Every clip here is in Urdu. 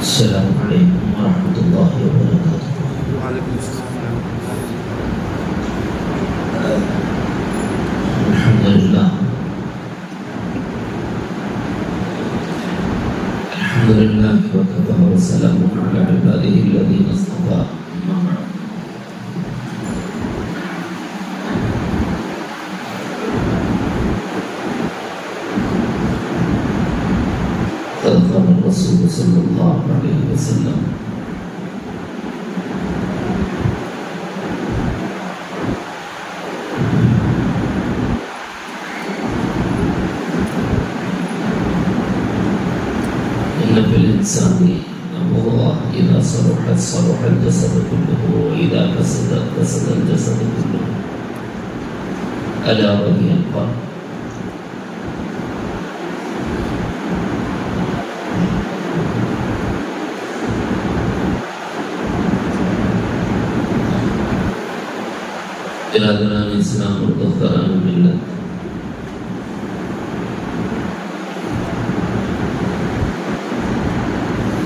السلام علیکم ورحمۃ اللہ وبرکاتہ۔ وعلیکم السلام۔ الحمدللہ وکفى وسلام علی عباده الذین اصطفى، اما بعد۔ قد قال الرسول صلی اللہ علیہ وسلم: إن في الإنسان مضغة إذا صلحت صلح الجسد كله وإذا فسدت فسد الجسد كله ألا وهي القلب۔ برادران اسلام اور دختران ملت،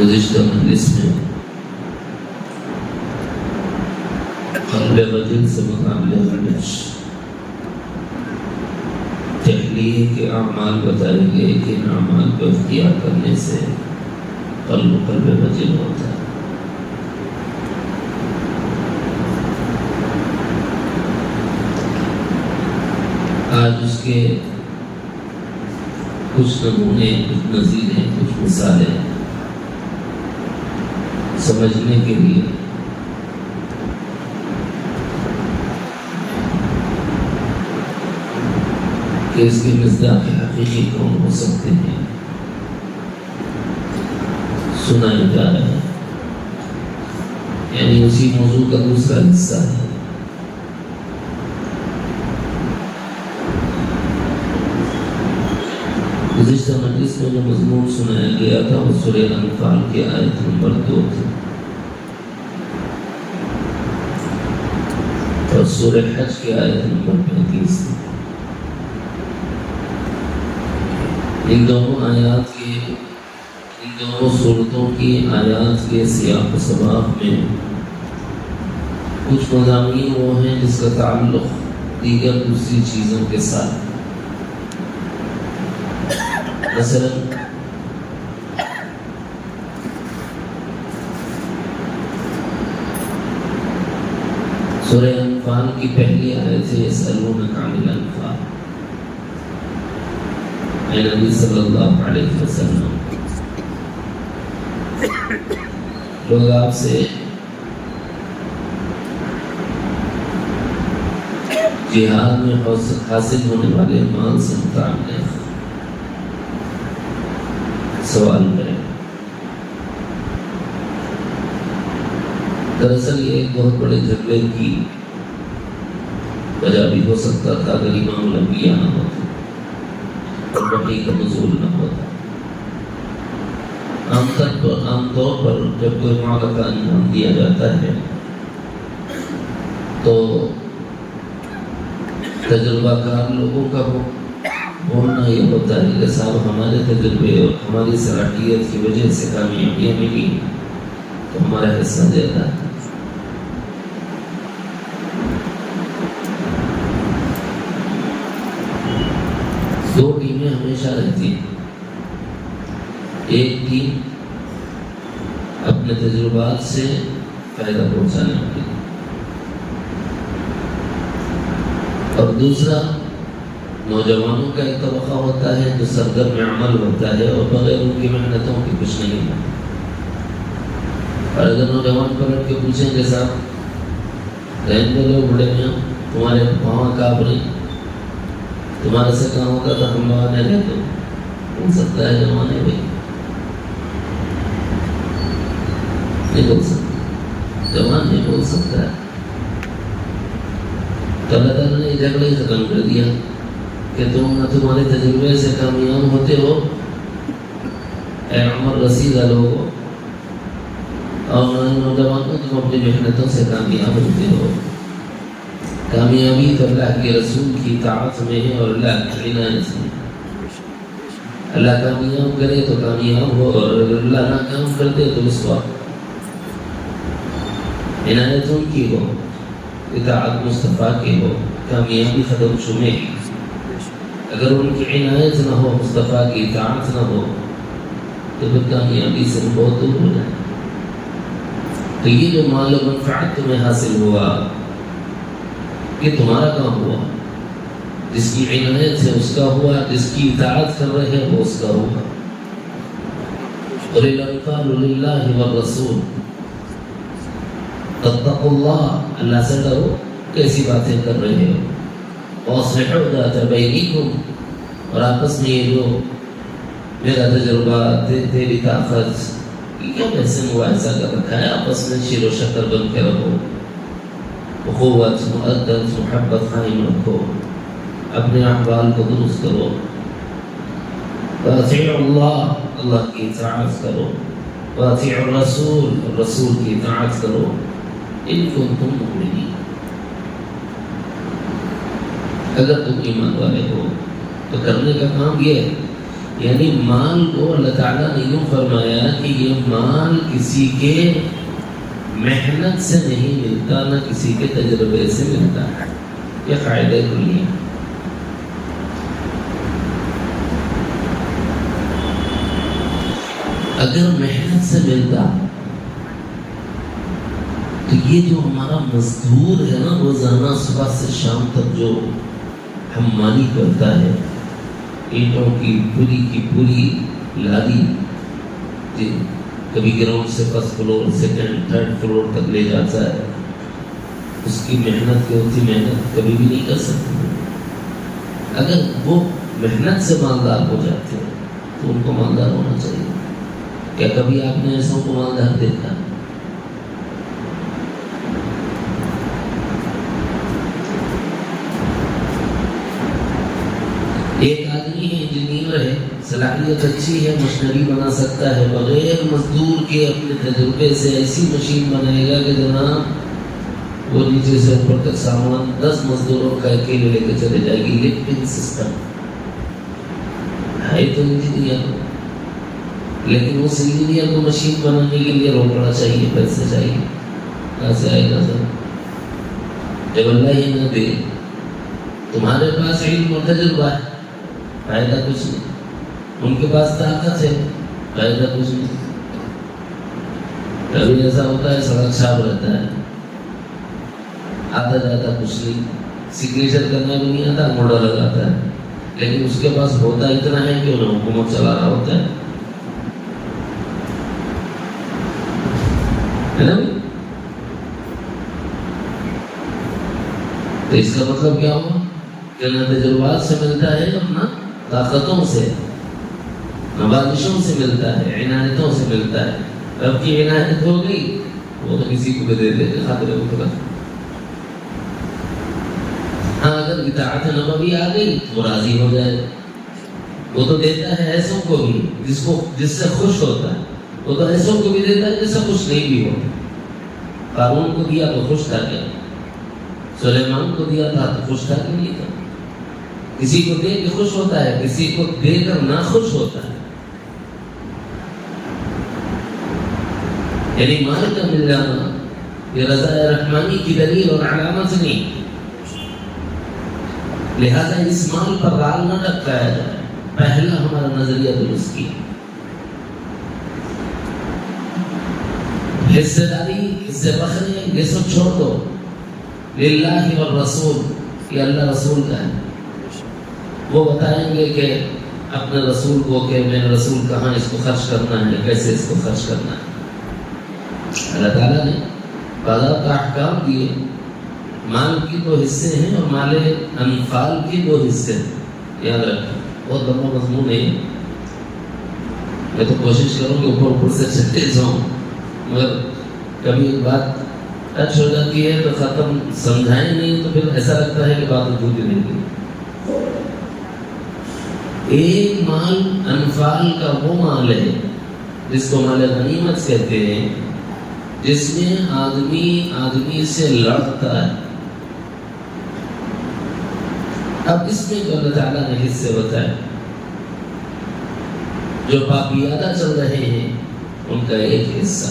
گزشتہ مجلس میں قلب وجل سے متعلق تحلیل کے اعمال بتائے گئے کہ ان اعمال کو اختیار کرنے سے قلب وجل ہوتا ہے۔ آج اس کے کچھ نمونے، کچھ نظیریں، کچھ مثالیں سمجھنے کے لیے کہ اس کے مصداق حقیقی کون ہو سکتے ہیں سنایا جا رہا ہے، یعنی اسی موضوع کا دوسرا حصہ ہے۔ گزشتہ مجلس میں جو مضمون سنایا گیا تھا وہ سورہ انفال کی آیت نمبر 2 تھی اور سورہ حج کی آیت نمبر 35 تھی۔ ان دونوں صورتوں کی آیات کے سیاق و سباق میں کچھ مضامین وہ ہیں جس کا تعلق دیگر دوسری چیزوں کے ساتھ، مثلا سورہ انفال کی پہلی آیت ہے یسألونک عن الانفال، اے نبی صلی اللہ علیہ وسلم، لوگ آپ سے جہاد میں حاصل ہونے والے مال سے متعلق سوال کریں۔ دراصل یہ ایک بہت بڑے جھگڑے کی وجہ بھی ہو سکتا تھا اگر امام الانبیاء نہ ہوتے اور وحی کا نزول نہ ہوتا۔ عام طور پر جب کوئی معرکہ انجام دیا جاتا ہے تو تجربہ کار لوگوں کا بولنا یہ ہوتا ہے کہ صاحب ہمارے تجربے اور ہماری صلاحیت کی وجہ سے کامیابیاں ملی تو ہمارا حصہ زیادہ ہے۔ دو ٹیمیں ہمیشہ رہتی ہیں، ایک ٹیم اپنے تجربات سے فائدہ پہنچانے والی اور دوسرا نوجوانوں کا ایک طبقہ ہوتا ہے جو سرگرم عمل ہوتا ہے اور بغیر ان کی محنتوں کی کچھ نہیں ہے۔ اور اگر نوجوان پلٹ کے پوچھیں کہ صاحب رہنے دو بڑے میں تمہارے پاؤں کانپ رہی، تمہارے سے کام ہوتا تھا ہم لوگ نے رہتے بول سکتا ہے جوان ہے بھائی، نہیں بول سکتا، جوان نہیں بول سکتا ہے۔ تو اللہ تعالیٰ نے جھگڑے سے ختم کر دیا کہ تم نہ تمہارے تجربے سے کامیاب ہوتے ہو اے عمر رسیدہ لوگو، اور نوجوانوں تم اپنی محنتوں سے کامیاب ہوتے ہو۔ کامیابی تو اللہ کے رسول کی طاعت میں ہے اور اللہ کی عنایت میں۔ اللہ کامیاب کرے تو کامیاب ہو، اور اللہ ناکام کر دے تو اس وقت عنایت ان کی ہو، اطاعت مصطفیٰ کی ہو، کامیابی قدم چومے گی۔ اگر ان کی عنایت نہ ہو، مصطفیٰ کی اطاعت نہ ہو، تو پھر کامیابی سے بہت دور ہو جائے۔ تو یہ جو مال و منفعت تمہیں حاصل ہوا، یہ تمہارا کام ہوا، جس کی عنایت ہے اس کا ہوا، جس کی اطاعت کر رہے ہیں وہ اس کا ہوا۔ قُلِ الْأَنفَالُ لِلَّهِ وَالرَّسُولِ، فاتقوا اللہ، اللہ سے ڈرو، کیسی باتیں کر رہے ہو۔ وَأَصْلِحُوا ذَاتَ بَيْنِكُمْ، اور آپس میں یہ جو میرا تجربہ، تیری طاقت، کیا ویسے مواعظہ کر رکھا ہے، آپس میں شیر و شکر بن کے رہو، اخوت، مؤدت، محبت قائم رکھو، اپنے احوال کو درست کرو۔ وَأَطِيعُوا اللَّهَ، اللہ کی اطاعت کرو، وَأَطِيعُوا الرَّسُولَ، اور رسول کی اطاعت کرو، ان کنتم مؤمنین، اگر تم ایمان والے ہو۔ تو کرنے کا کام یہ ہے، یعنی مال کو اللہ تعالیٰ نے یوں فرمایا کہ یہ مال کسی کے محنت سے نہیں ملتا، نہ کسی کے تجربے سے ملتا ہے، یہ قاعدہ کلی ہے۔ اگر محنت سے ملتا تو یہ جو ہمارا مزدور ہے نا، روزانہ صبح سے شام تک جو حمالی کرتا ہے، اینٹوں کی پوری لادی، جی کبھی گراؤنڈ سے first floor, second, third floor تک لے جاتا ہے، اس کی محنت کی ہوتی محنت کبھی بھی نہیں کر سکتے۔ اگر وہ محنت سے مالدار ہو جاتے ہیں تو ان کو مالدار ہونا چاہیے۔ کیا کبھی آپ نے ایسا کو مالدار دیکھا؟ ایک آدمی ہے، انجینئر ہے، صلاحیت اچھی ہے، مشینری بنا سکتا ہے، بغیر مزدور کے اپنے تجربے سے ایسی مشین بنائے گا کہ جناب وہ نیچے سے اوپر تک سامان 10 مزدوروں کا اکیلے لے کے چلے جائے گی۔ لفٹنگ سسٹم ہے تو انجینئر، لیکن اس انجینئر کو مشین بنانے کے لیے روکڑا چاہیے، پیسے چاہیے، کہاں سے آئے گا سر؟ جب اللہ ہی نہ دے، تمہارے پاس علم اور تجربہ ہے، فائدہ کچھ نہیں، ان کے پاس طاقت ہے، فائدہ کچھ نہیں۔ کبھی ایسا ہوتا ہے سڑک صاف رہتا ہے، آتا جاتا کچھ نہیں، سگنیچر کرنا بھی نہیں آتا، موڑا لگاتا ہے، لیکن اس کے پاس ہوتا اتنا ہے کہ انہیں حکومت چلا رہا ہوتا ہے نا۔ تو اس کا مطلب کیا ہوا کہ نہ تجربات سے ملتا ہے، نہ طاقتوں سے، نہ بارشوں سے ملتا ہے، عنایتوں سے ملتا ہے۔ رب کی عنایت ہو گئی وہ تو کسی کو بھی دے دے خاطر خدا۔ ہاں اگر اطاعت نبوی آ گئی تو راضی ہو جائے، وہ تو دیتا ہے ایسوں کو بھی جس سے خوش ہوتا ہے، وہ تو ایسوں کو بھی دیتا ہے جس سے خوش نہیں بھی ہوتا۔ قارون کو دیا تو خوش تھا کیا؟ سلیمان کو دیا تھا تو خوش تھا کہ نہیں تھا؟ کسی کو دے کے خوش ہوتا ہے، کسی کو دے کر نہ خوش ہوتا ہے۔ یعنی مال کا مل جانا یہ رضا رحمانی کی دلیل اور علامت نہیں، لہذا اس مال پر رال نہ ٹکرایا جائے۔ پہلا ہمارا نظریہ درست کیا، حصہ داری، حصہ بخرے، یہ سب چھوڑ دو۔ للہ والرسول، یہ اللہ رسول کا ہے، وہ بتائیں گے کہ اپنے رسول کو کہ میرا رسول کہاں اس کو خرچ کرنا ہے، کیسے اس کو خرچ کرنا ہے۔ اللہ تعالیٰ نے باضابطہ احکام دیے، مال کی 2 حصے ہیں اور مال انفال کی 2 حصے ہیں، یاد رکھیں۔ بہت لمبا مضمون ہے، میں تو کوشش کروں کہ اوپر سے چلتے جاؤں، مگر کبھی ایک بات ٹچ ہو جاتی ہے تو ختم سمجھائیں نہیں تو پھر ایسا لگتا ہے کہ بات ادھوری رہ گئی۔ ایک مال انفال کا وہ مال ہے جس کو مال غنیمت کہتے ہیں، جس میں آدمی سے لڑتا ہے۔ اب اس میں جو اللہ تعالیٰ نے حصے بتائے، جو پاپیادہ چل رہے ہیں ان کا ایک حصہ،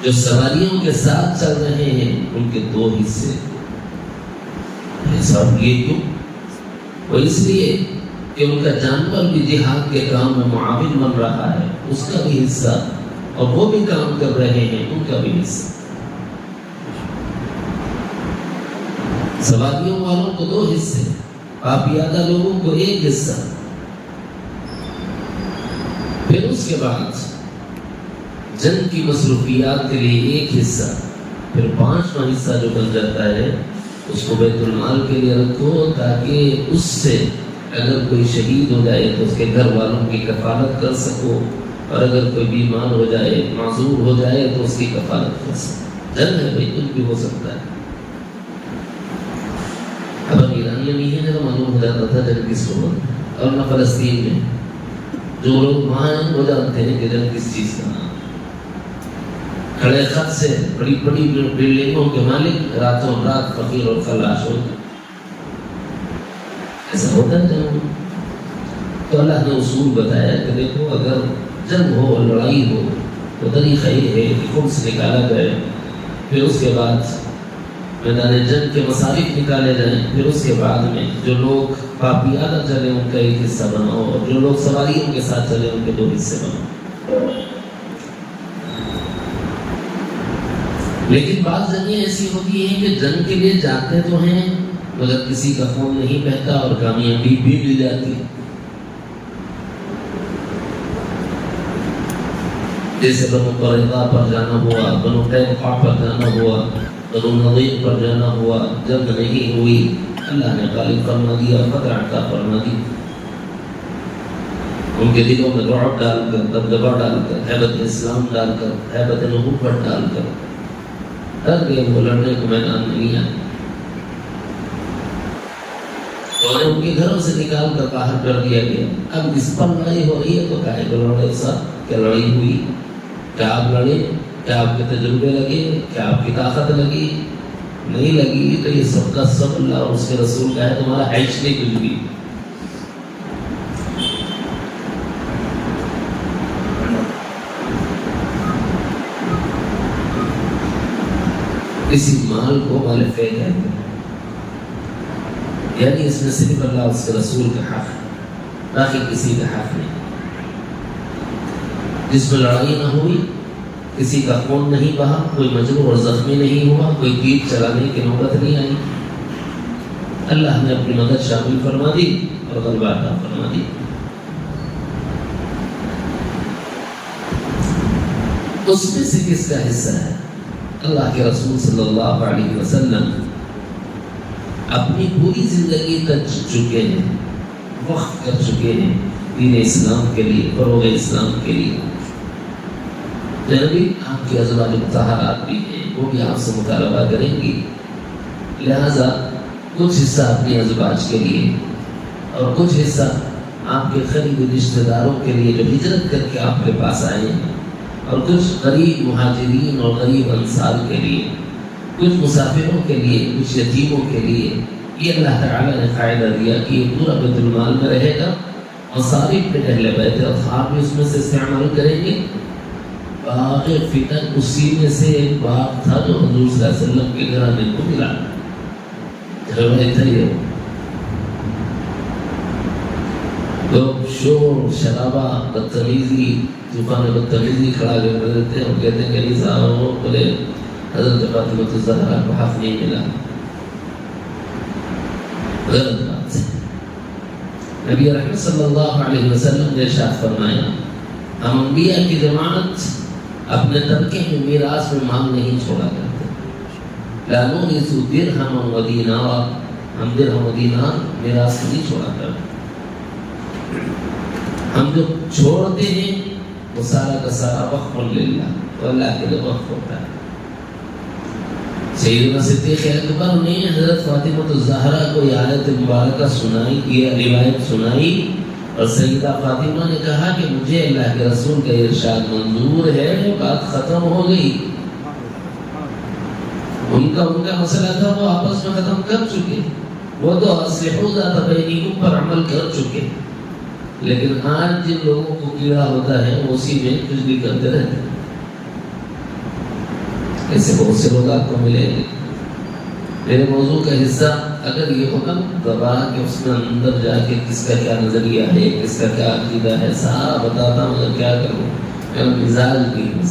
جو سواریوں کے ساتھ چل رہے ہیں ان کے 2 حصے۔ ایسا یہ کیوں؟ وہ اس لیے کہ ان کا جانور بھی جہاد کے کام میں معاون بن رہا ہے، اس کا بھی حصہ، اور وہ بھی کام کر رہے ہیں، ان کا بھی حصہ۔ سواریوں والوں کو 2 حصے، پاپیادہ لوگوں کو 1 حصہ۔ پھر اس کے بعد جنگ کی مصروفیات کے لیے 1 حصہ، پھر 5واں حصہ جو بن جاتا ہے اس کو بیت المال کے لیے رکھو، تاکہ اس سے اگر کوئی شہید ہو جائے تو اس کے گھر والوں کی کفالت کر سکو، اور اگر کوئی بیمار ہو جائے، معذور ہو جائے تو اس کی کفالت کر سکو۔ جنگ ہے بھائی، کچھ بھی ہو سکتا ہے۔ اب ایران میں نہیں ہے تو معلوم ہو جاتا تھا جنگ کس کو بولتے ہیں، اور نہ فلسطین میں جو لوگ وہاں ہیں وہ جانتے ہیں کہ جنگ کس چیز کا نام۔ کھڑے خط سے بڑی بڑی بلڈنگوں کے مالک راتوں رات فقیر اور فلاش ہوتے، ایسا ہوتا ہے جنگ۔ تو اللہ نے اصول بتایا کہ دیکھو اگر جنگ ہو، لڑائی ہو، تو طریقہ یہ ہے کہ خود سے نکالا جائے، پھر اس کے بعد میدان جنگ کے مصارف نکالے جائیں، پھر اس کے بعد میں جو لوگ پاپیادہ چلے ان کا 1 حصہ بناؤ، اور جو لوگ سواریوں کے ساتھ چلے ان کے 2 حصے بناؤ۔ لیکن بعض جگہیں ایسی ہوتی ہیں کہ جنگ کے لیے جاتے تو ہیں مگر کسی کا خون نہیں بہتا اور کامیابی بھی مل جاتی۔ جیسے بنو قریظہ پر جانا ہوا، بنو قینقاع پر جانا ہوا، بنو نضیر پر جانا ہوا، جنگ نہیں ہوئی، اللہ نے غالب فرما دیا، فتح عطا فرما دی۔ ان کے دلوں میں رعب ڈال کر، دبدبہ ڈال کر، ہیبت اسلام ڈال کر، ہیبت نبوت ڈال کر ڈر گئے، وہ لڑنے کو میدان نہیں آئے۔ تو انہیں ان کے گھروں سے نکال کر باہر کر دیا گیا۔ اب اس پر لڑائی ہو رہی ہے تو کہے کہ لڑائی صاحب کیا لڑائی ہوئی؟ کیا آپ لڑے؟ کیا آپ کے تجربے لگے؟ کیا آپ کی طاقت لگی؟ نہیں لگی تو یہ سب کا سب اللہ اور اس کے رسول کا ہے، تمہارا حیث نہیں کچھ بھی۔ اسی مال کو مال فے کہتے ہیں، یعنی اس میں صرف اللہ اس کے رسول کا حق ہے، باقی کسی کا حق نہیں۔ جس میں لڑائی نہ ہوئی، کسی کا خون نہیں بہا، کوئی مجروح اور زخمی نہیں ہوا، کوئی تیر چلانے کی نوبت نہیں آئی، اللہ نے اپنی مدد شامل فرما دی اور غلبہ عطا فرما دی۔ اس میں سے کس کا حصہ ہے؟ اللہ کے رسول صلی اللہ علیہ وسلم اپنی پوری زندگی تک چکے ہیں، وقت کر چکے ہیں دین اسلام کے لیے، فروغ اسلام کے لیے۔ جنبی آپ کی ازواج مطہرات بھی ہیں، وہ بھی آپ سے مطالبہ کریں گی، لہذا کچھ حصہ اپنی ازواج کے لیے اور کچھ حصہ آپ کے قریبی رشتہ داروں کے لیے جو ہجرت کر کے آپ کے پاس آئے ہیں، اور کچھ غریب مہاجرین اور غریب انصار کے لیے، کچھ مسافروں کے لیے، کچھ یتیموں کے لیے۔ یہ اللہ تعالیٰ نے قاعدہ دیا کہ یہ پورا بیت المال میں رہے گا، مصارف پہ اہل بیت اطہار بھی اس میں سے استعمال کریں گے۔ باغ فتن اسی میں سے ایک باغ تھا جو حضور صلی اللہ علیہ وسلم کے گھرانے کو ملا، روایت ہے یہ۔ لوگ شور شرابہ بدتمیزی، طوفان بدتمیزی کھڑا کر دیتے ہیں اور کہتے ہیں کہ علی صاحب وہ بولے حضرت فاطمہ الزہرا کو حق نہیں ملا۔ غلط بات ہے۔ نبی رحمت صلی اللہ علیہ وسلم نے ارشاد فرمایا، ہم انبیاء کی جماعت اپنے ترکے میں میراث میں مال نہیں چھوڑا کرتے۔ لا نورث درہما و دینارا، ہم درہم و دینار میراث نہیں چھوڑا کرتے۔ ہم جو چھوڑتے ہیں وہ سارا کا سارا وقف للہ، تو اللہ کے لیے وقف ہوتا ہے۔ سیدنا صدیق اکبر نے حضرت فاطمہ الزہرا کو یہ آیت مبارکہ سنائی، یہ روایت سنائی، اور سیدہ فاطمہ نے کہا کہ مجھے اللہ کے رسول کا ارشاد منظور ہے، بات ختم ہو گئی۔ ان کا مسئلہ تھا، وہ آپس میں ختم کر چکے، وہ تو اصلحوا ذات بینکم پر عمل کر چکے۔ لیکن آج جن لوگوں کو کیڑا ہوتا ہے وہ اسی میں کچھ بھی کرتے رہتے ہیں. ایسے بہت سے لوگ آپ کو ملیں گے. میرے موضوع کا حصہ اگر یہ ہوگا دبا کہ اس میں اندر جا کے کس کا کیا نظریہ ہے، کس کا کیا عقیدہ ہے، سارا بتاتا ہوں مگر کیا کروں، میرا مزاج بھی ہے.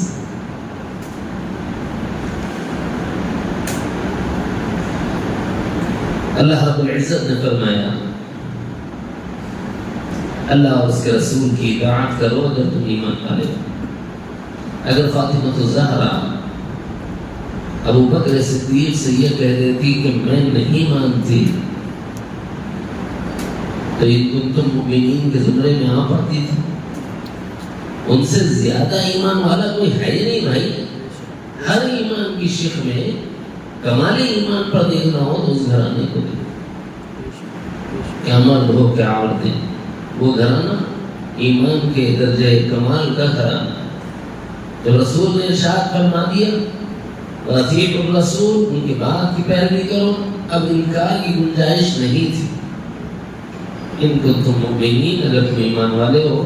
اللہ رب العزت نے فرمایا اللہ اور اس کے رسول کی اطاعت کرو اگر تم ایمان والے ہو. اگر فاطمہ الزہرا ابو بکر صدیق سے یہ کہہ دیتی کہ میں نہیں مانتی تو ان تم مؤمنین کے زمرے میں آ پاتی تھی. ان سے زیادہ ایمان والا کوئی ہے ہی نہیں بھائی. ہر ایمان کی شق میں کمال ایمان پر دیکھنا ہو تو اس گھرانے کو دیکھو، کیا مرد ہو کیا عورتیں، وہ گھرانہ ایمان کے درجہ کمال کا گھرانہ ہے. جب رسول نے ارشاد فرما دیا وَأَطِيعُوا الرَّسُولَ، ان کی بات کی پیروی کرو، اب انکار کی گنجائش نہیں تھی. ان کو تم مؤمنین، اگر تم ایمان والے ہو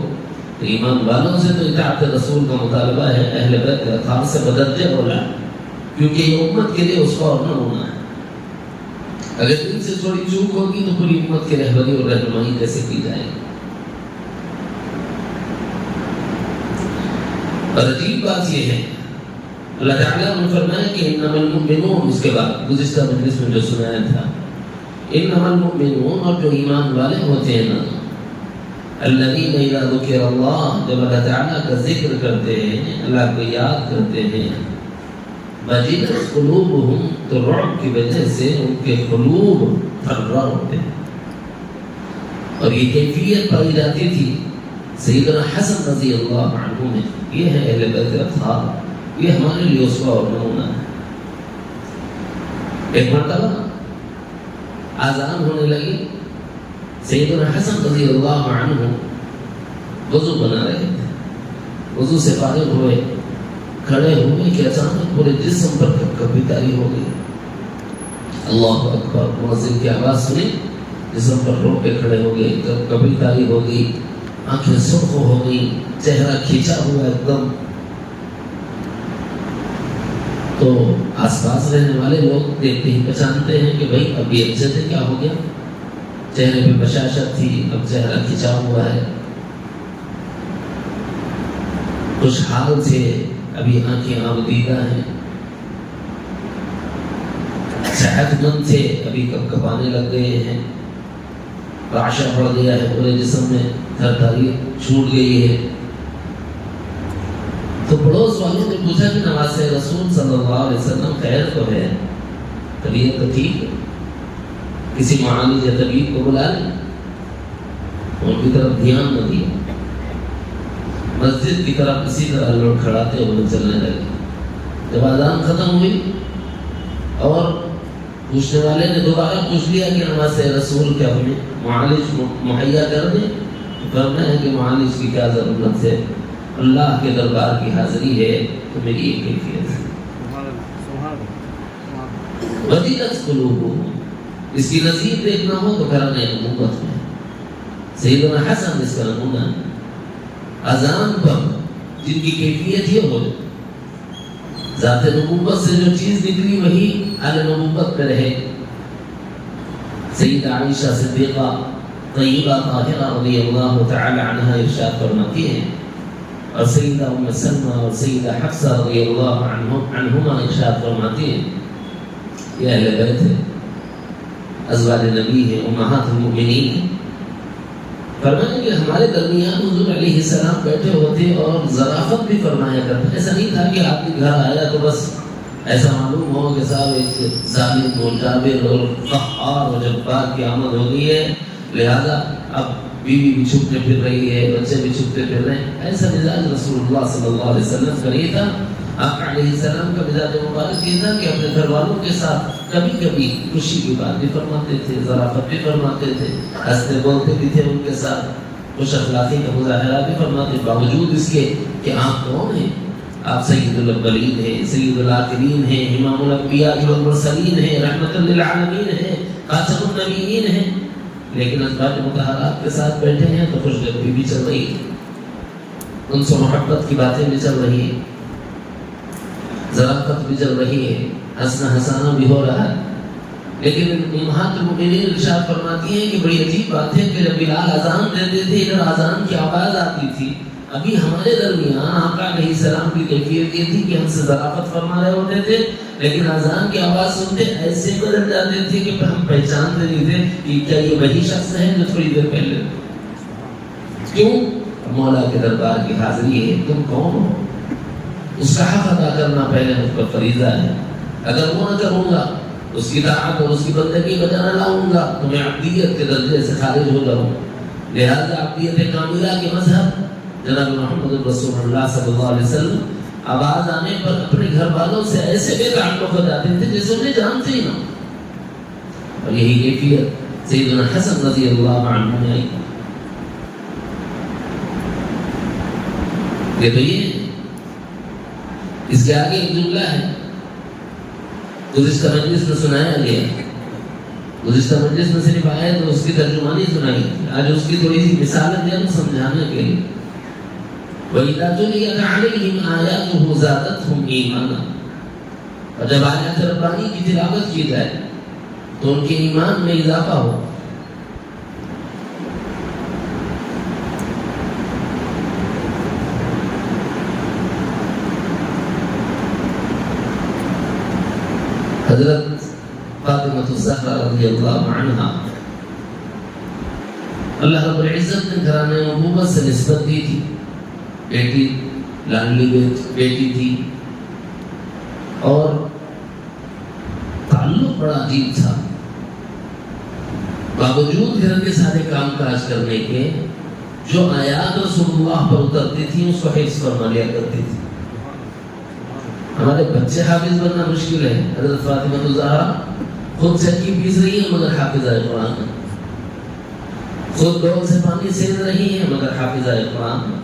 تو ایمان والوں سے تو اطاعت رسول کا مطالبہ ہے. اہل بیت کے اطہار سے بدرجہ بولا کیونکہ یہ امت کے لیے اس کا اور نہ ہونا ہے. اگر ان سے تھوڑی چوک ہوگی تو پوری امت کی رہبری اور رہنمائی کیسے کی جائے گی. اور عجیب بات یہ ہے اللہ تعالیٰ نے فرمایا کہ انما المؤمنون، اس کے بعد گزشتہ مجلس میں جو سنایا تھا انما المؤمنون، اور جو ایمان والے ہوتے ہیں نا الذین اذا ذکر اللہ، جب اللہ تعالیٰ کا ذکر کرتے ہیں، اللہ کو یاد کرتے ہیں، وجلت قلوبہم، تو رعب کی وجہ سے ان کے قلوب تھرا ہوتے ہیں. اور یہ کیفیت پائی جاتی تھی سیدنا حسن رضی اللہ عنہ میں. یہ ہے اہل بیت اطہار، یہ ہمارے لیے اسوہ اور نمونہ ہے. ایک مرتبہ آذان ہونے لگی، سیدنا حسن رضی اللہ عنہ وضو بنا رہے تھے. وضو سے فارغ ہوئے، کھڑے ہوئے کہ اچانک پورے جسم پر کپکپی طاری ہو گئی. اللہ اکبر، مؤذن کی آواز سنی، جسم پر رو کے کھڑے ہو گئے، کپکپی طاری ہو گئی، آنکھیں سرخ ہو گئی، چہرہ کھینچا ہوا ایک دم. تو آس پاس رہنے والے لوگ دیکھتے ہی پہچانتے ہیں کہ بھائی اب یہ اچھے تھے، کیا ہو گیا؟ چہرے پہ بشاشت تھی، اب چہرہ کھینچا ہوا ہے. خوشحال تھے، ابھی آنکھیں آبدیدہ ہیں. صحت مند تھے، ابھی کپکپانے لگ گئے ہیں. رعشہ پڑ گیا ہے پورے جسم میں، تھردھاری چھوٹ گئی ہے. تو پڑوس والوں نے پوچھا کہ نواز رسول صلی اللہ علیہ وسلم خیر تو ہے، طبیعت تو ٹھیک ہے، کسی معالج یا طبیب کو بلا لیں. ان کی طرف دھیان نہ دیا، مسجد کی طرف اسی طرح لوگ کھڑاتے ہوئے چلنے لگے. جب اذان ختم ہوئی اور پوچھنے والے نے دوبارہ پوچھ لیا کہ نواز رسول کیا ہمیں معالج مہیا کر دیں، کرنا ہے کہ معالج کی کیا ضرورت ہے، اللہ کے دربار کی حاضری ہے تو میری ایک کیفیت ہے. وجلت قلوبہم، اس کی نظیر دیکھنا ہو تو گھرانے نبوت میں سیدنا حسن اس کا نمونہ ہے. اذان پر جن کی کیفیت یہ ہو، ذات نبوت سے جو چیز نکلی وہی اہل نبوت میں رہے. سیدہ عائشہ صدیقہ طیبہ طاہرہ رضی اللہ تعالی عنہا ارشاد فرماتی ہیں، اور سیدہ ام سلمہ اور سیدہ حفصہ رضی اللہ عنہما ارشاد فرماتی ہیں، یہ اہل بیت ہے، ازواج نبی ہے، امہات المؤمنین ہیں. فرمایا کہ ہمارے درمیان حضور علیہ السلام بیٹھے ہوتے اور ظرافت بھی فرمایا کرتے. ایسا نہیں تھا کہ آپ کے گھر آیا تو بس ایسا معلوم ہو کہ صاحب ایک ظالم اور جابر اور قہار اور جبار کی آمد ہو گئی ہے، لہذا اب بیوی بھی چھپتے پھر رہی ہے، بچے بھی چھپتے پھر رہے ہیں. ایسا مزاج رسول اللہ صلی اللہ علیہ وسلم کا نہیں تھا. آپ علیہ السلام کا مزاج مبارک یہ تھا کہ اپنے گھر والوں کے ساتھ کبھی کبھی خوشی کی بات بھی فرماتے تھے، ظرافت بھی فرماتے تھے، ہنستے بولتے بھی تھے، ان کے ساتھ خوش اخلاقی کا مظاہرہ بھی فرماتے، باوجود اس کے کہ آپ کون ہیں؟ آپ سید الاولین ہیں، سید الآخرین ہیں، امام الانبیاء والمرسلین ہیں، رحمت للعالمین ہیں، خاتم النبیین ہیں. لیکن ازواج مطہرات کے ساتھ بیٹھے ہیں تو خوشگوئی بھی چل رہی ہے، ان سے محبت کی باتیں بھی چل رہی ہیں، ذرافت بھی چل رہی ہے، ہنسنا ہنسانا بھی ہو رہا ہے۔ لیکن امہات المؤمنین ارشاد فرماتی ہیں کہ بڑی عجیب بات ہے کہ جب بلال اذان دیتے تھے، ادھر اذان کی آواز آتی تھی، ابھی ہمارے درمیان آقا علیہ السلام کی کیفیت یہ تھی کہ ہم سے ذرافت فرما رہے ہوتے تھے، لیکن اذان کی آواز سنتے ایسے بدل جاتے تھے کہ ہم پہچانتے نہیں تھے کہ کیا یہ وہی شخص ہے جو تھوڑی دیر پہلے۔ کیوں؟ مولا کے دربار کی حاضری ہے، تم کون ہو؟ اس کا حق ادا کرنا پہلے مجھ پر فریضہ ہے۔ اگر وہ نہ کروں گا، اس کی طاعت اور اس کی بندگی بجا نہ لاؤں گا تو میں عبدیت کے درجے سے خارج ہو جاؤں۔ لہذا عبدیت کاملہ کے مذہب جناب محمد رسول اللہ صلی اللہ علیہ وسلم آواز آنے پر اپنے گھر والوں سے ایسے بے تعلق ہو جاتے تھے جیسے انہیں جانتے ہی نہ، اور یہی کیفیت سیدنا حسن رضی اللہ عنہ میں آئی۔ یہ تو یہ اس کے آگے ایک جملہ ہے گزشتہ مجلس میں سنایا گیا، گزشتہ مجلس میں صرف آیا تو اس کی ترجمانی سنائی، آج اس کی تھوڑی سی مثالیں دیں سمجھانے کے لیے۔ وَإِذَا تُلِيَتْ عَلَيْهِمْ آيَاتُهُ زَادَتْهُمْ إِيمَانًا، اور جب آیات ربانی کی تلاوت کی جائے تو ان کے ایمان میں اضافہ ہو۔ حضرت فاطمہ الزہرا رضی اللہ عنہا اللہ رب العزت نے گھرانے نبوت سے نسبت دی تھی، بیٹی لاڈلی بیٹی تھی، اور تعلق بڑا عجیب تھا۔ باوجود گھر کے سارے کام کاج کرنے کے جو آیات رسول اللہ پر اترتی تھی اس کو حفظ فرما لیا کرتی تھی۔ ہمارے بچے حافظ بننا مشکل ہے، حضرت فاطمہ الزہرا خود چکی پیس رہی ہے مگر حافظہ قرآن ہے، خود ڈول سے پانی سینچ رہی ہے مگر حافظہ قرآن ہے۔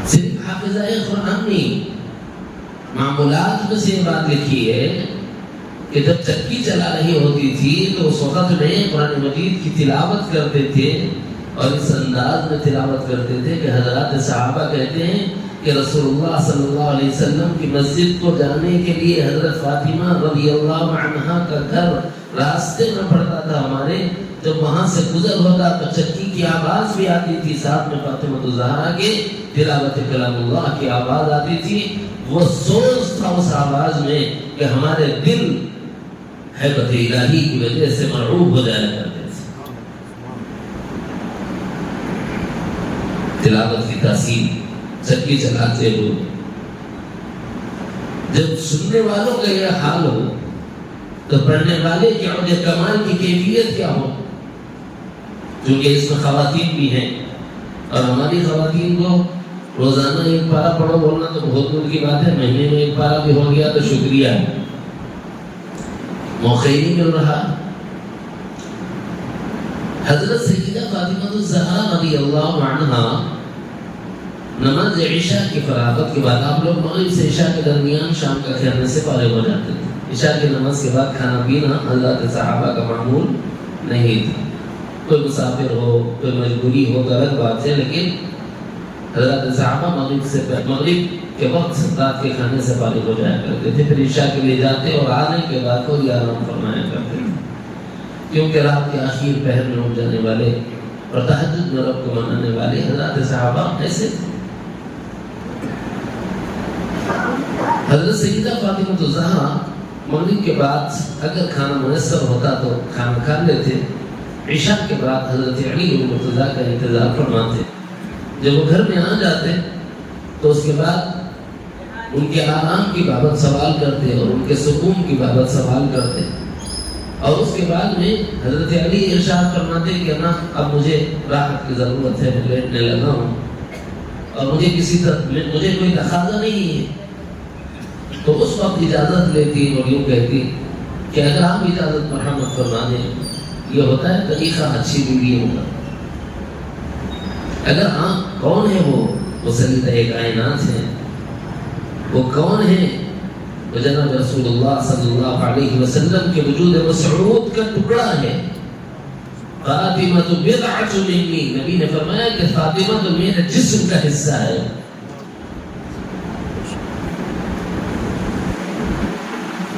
صرف حافظہ قرآن نہیں، معمولات میں سے یہ بات لکھی ہے کہ جب چکی چلا رہی ہوتی تھی تو اس وقت میں قرآن مجید کی تلاوت کرتے تھے، اور اس انداز میں تلاوت کرتے تھے کہ حضرات صحابہ کہتے ہیں کہ رسول اللہ صلی اللہ علیہ وسلم کی مسجد کو جانے کے لیے حضرت فاطمہ رضی اللہ عنہا کا گھر راستے میں پڑتا تھا ہمارے، جب وہاں سے گزر ہوتا تو چکی کی آواز بھی آتی تھی، ساتھ میں فاطمہ الزہرا کے تلاوت کلام اللہ کی آواز آتی تھی۔ وہ سوز تھا اس آواز میں کہ ہمارے دل ہیبت الہی کی وجہ سے مرعوب ہو جایا کرتے تھے۔ تلاوت کی تاثیر چکی چلاتے ہو، جب سننے والوں کا یہ حال ہو تو پڑھنے والے کی عود کمال کی کیفیت کیا ہو، کیونکہ اس میں خواتین بھی ہیں، اور ہماری خواتین کو روزانہ ایک پارہ پڑھو بولنا تو بہت دور کی بات ہے، مہینے میں ایک پارہ بھی ہو گیا تو شکریہ ہے، موقع ہی نہیں مل رہا۔ حضرت سیدہ فاطمہ الزہرا رضی اللہ عنہا نماز عشاء کی فراغت کے بعد، آپ لوگ مغرب سے عشاء کے درمیان شام کا کھانے سے فارغ ہو جاتے تھے، عشاء کی نماز کے بعد کھانا پینا حضرات صحابہ کا معمول نہیں تھا، کوئی مسافر ہو کوئی مجبوری ہو تو الگ بات ہے، لیکن حضرات صحابہ مغرب کے وقت رات کے کھانے سے فارغ ہو جایا کرتے تھے، پھر عشاء کے لیے جاتے اور آنے کے بعد کوئی آرام فرمایا کرتے تھے، کیونکہ رات کے آخر پہر میں اٹھ جانے والے اور تہجد میں رب کو منانے والے حضرات صحابہ ایسے تھے۔ حضرت سیدہ فاطمہ الزہرا مغرب کے بعد اگر کھانا میسر ہوتا تو کھانا کھا لیتے، عشاء کے بعد حضرت علی المرتضیٰ کا انتظار فرماتے، جب وہ گھر میں آ جاتے تو اس کے بعد ان کے آرام کی بابت سوال کرتے اور ان کے سکون کی بابت سوال کرتے، اور اس کے بعد میں حضرت علی ارشاد فرماتے کہ نا اب مجھے راحت کی ضرورت ہے، میں لیٹنے لگا ہوں اور مجھے کوئی تقاضا نہیں ہے، تو اس وقت اجازت لیتی اور یوں کہتی کہ اگر آپ اجازت مرحمت فرما دیں، یہ ہوتا ہے طریقہ اچھی بیویوں کا، اگر ہاں کون ہے وہ سیدہ کائنات ہیں، وہ کون ہے وہ جناب رسول اللہ صلی اللہ علیہ وسلم کے وجود مسعود کا ٹکڑا ہے. فاطمہ بضعۃ منی، نبی نے فرمایا کہ فاطمہ تو میرے جسم کا حصہ ہے.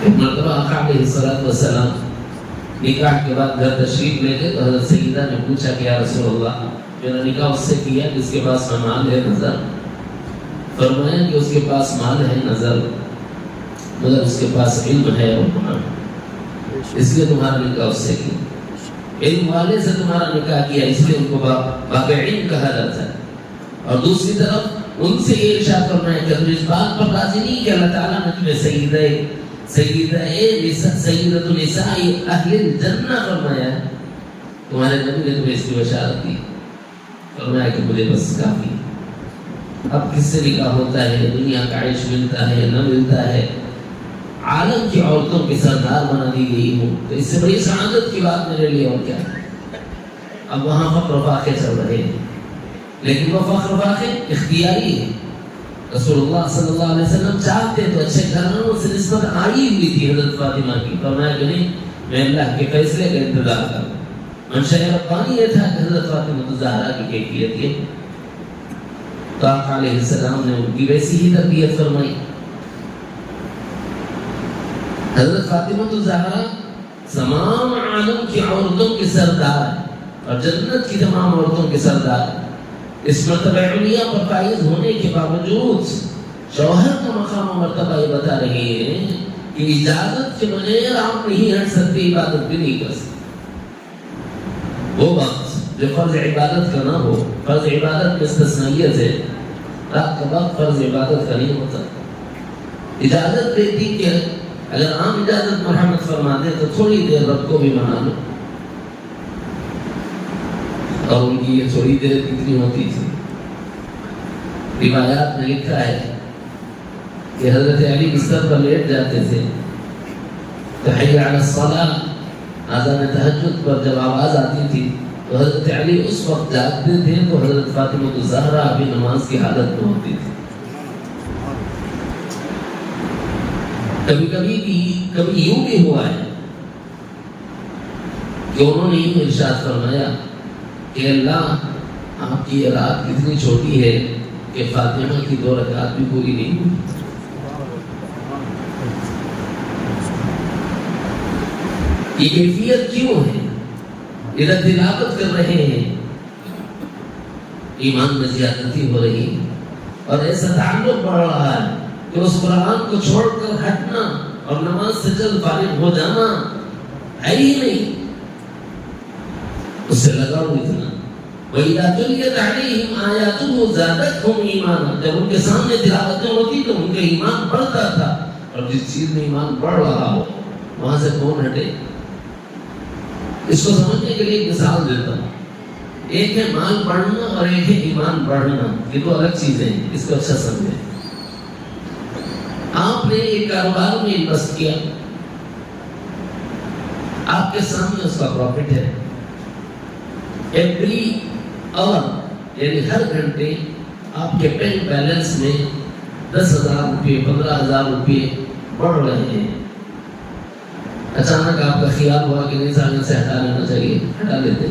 ایک مرتبہ آقا علیہ السلام نکاح کے بعد گھر تشریف لے گئے تو حضرت سیدہ نے پوچھا کہ یا رسول اللہ میرا نکاح اس سے کیا جس کے پاس مال ہے نظر. فرمایا کہ اس کے پاس مال ہے نظر مگر اس کے پاس علم ہے اور قرآن، اس لیے تمہارا نکاح اس سے کیا. علم والے سے تمہارا نکاح کیا اس لیے ان کو باب علم کہا جاتا ہے. اور دوسری طرف ان سے یہ ارشاد فرمایا کہ تم اس بات پر راضی نہیں کہ اللہ تعالیٰ نے تمہیں سیدۃ النساء اہل الجنہ فرمایا ہے. تمہارے نبی نے تمہیں اس کی بشارت دی. فرمایا کہ مجھے بس کافی. اب کس سے نکاح ہوتا ہے، دنیا کا عیش ملتا ہے نہ ملتا ہے، عالم کی عورتوں کے سردار بنا دی گئی ہوں تو اس سے بڑی سعادت کی بات میرے لیے اور کیا ہے. اب وہاں فخر و فاخر چل رہے ہیں لیکن وہ فخر و فاخر اختیاری ہے. رسول اللہ صلی اللہ علیہ وسلم چاہتے تو اچھے گھرانوں سے نسبت آئی ہوئی تھی حضرت فاطمہ کی. فرمایا کہ نہیں، میں اللہ کے فیصلے کا انتظار کروں. منشاء ربانی یہ تھا کہ حضرت فاطمہ زہرا کی کیفیت یہ تو آقا علیہ السلام نے ان کی ویسی ہی تربیت فرمائی. حضرت فاطمہ الزہرا تمام عالم کی عورتوں کے سردار اور جنت کی تمام عورتوں کے سردار. اس مرتبہ علیہ پر فائز ہونے کے باوجود شوہر کا مقام و مرتبہ یہ بتا رہے ہیں کہ اجازت کے بغیر آپ نہیں ہٹ سکتے، عبادت بھی نہیں کر سکتے. وہ وقت جو فرض عبادت کا نہ ہو، فرض عبادت میں استثنائیت ہے، رات کا وقت فرض عبادت کا نہیں ہوتا. اجازت دیتی کہ اگر عام اجازت مرحمت فرما دے تو تھوڑی دیر رب کو بھی منا لو. اور ان کی یہ تھوڑی دیر کتنی ہوتی تھی. روایات میں لکھا ہے کہ حضرت علی بستر پر لیٹ جاتے تھے تو حی علی الصلاۃ اذان تہجد پر جب آواز آتی تھی تو حضرت علی اس وقت جاگتے تھے تو حضرت فاطمہ الزہرا بھی نماز کی حالت میں ہوتی تھی. کبھی یوں بھی ہوا ہے کہ انہوں نے یوں ارشاد فرمایا کہ اللہ آپ کی یہ رات کتنی چھوٹی ہے کہ فاطمہ کی 2 رکعات بھی پوری نہیں ہوئی. یہ کیفیت کیوں ہے؟ ادھر تلاوت کر رہے ہیں، ایمان میں زیادتی ہو رہی ہے اور ایسا تعلق بڑھ رہا ہے کہ اس قرآن کو چھوڑ کر ہٹنا اور نماز سے جلد فارغ ہو جانا ہے ہی نہیں. اس سے لگاؤ اتنا. وَإِذَا تُلِيَتْ عَلَيْهِمْ آيَاتُهُ زَادَتْهُمْ إِيمَانًا. جب ان کے سامنے تلاوتیں ہوتی تو ان کا ایمان بڑھتا تھا. اور جس چیز میں ایمان بڑھ رہا ہو وہاں سے کون ہٹے؟ اس کو سمجھنے کے لیے ایک مثال دیتا ہوں. ایک ہے مال بڑھنا اور ایک ہے ایمان بڑھنا. یہ 2 الگ چیزیں ہیں، اس کو اچھا سمجھیں. آپ نے ایک کاروبار میں انویسٹ کیا، آپ کے سامنے اس کا پروفٹ ہے. ایوری آور یعنی ہر گھنٹے آپ کے بینک بیلنس میں 10,000 روپے 15,000 روپے بڑھ رہے ہیں. اچانک آپ کا خیال ہوا کہ نہیں سامنے سے ہٹا لینا چاہیے. ہٹا لیتے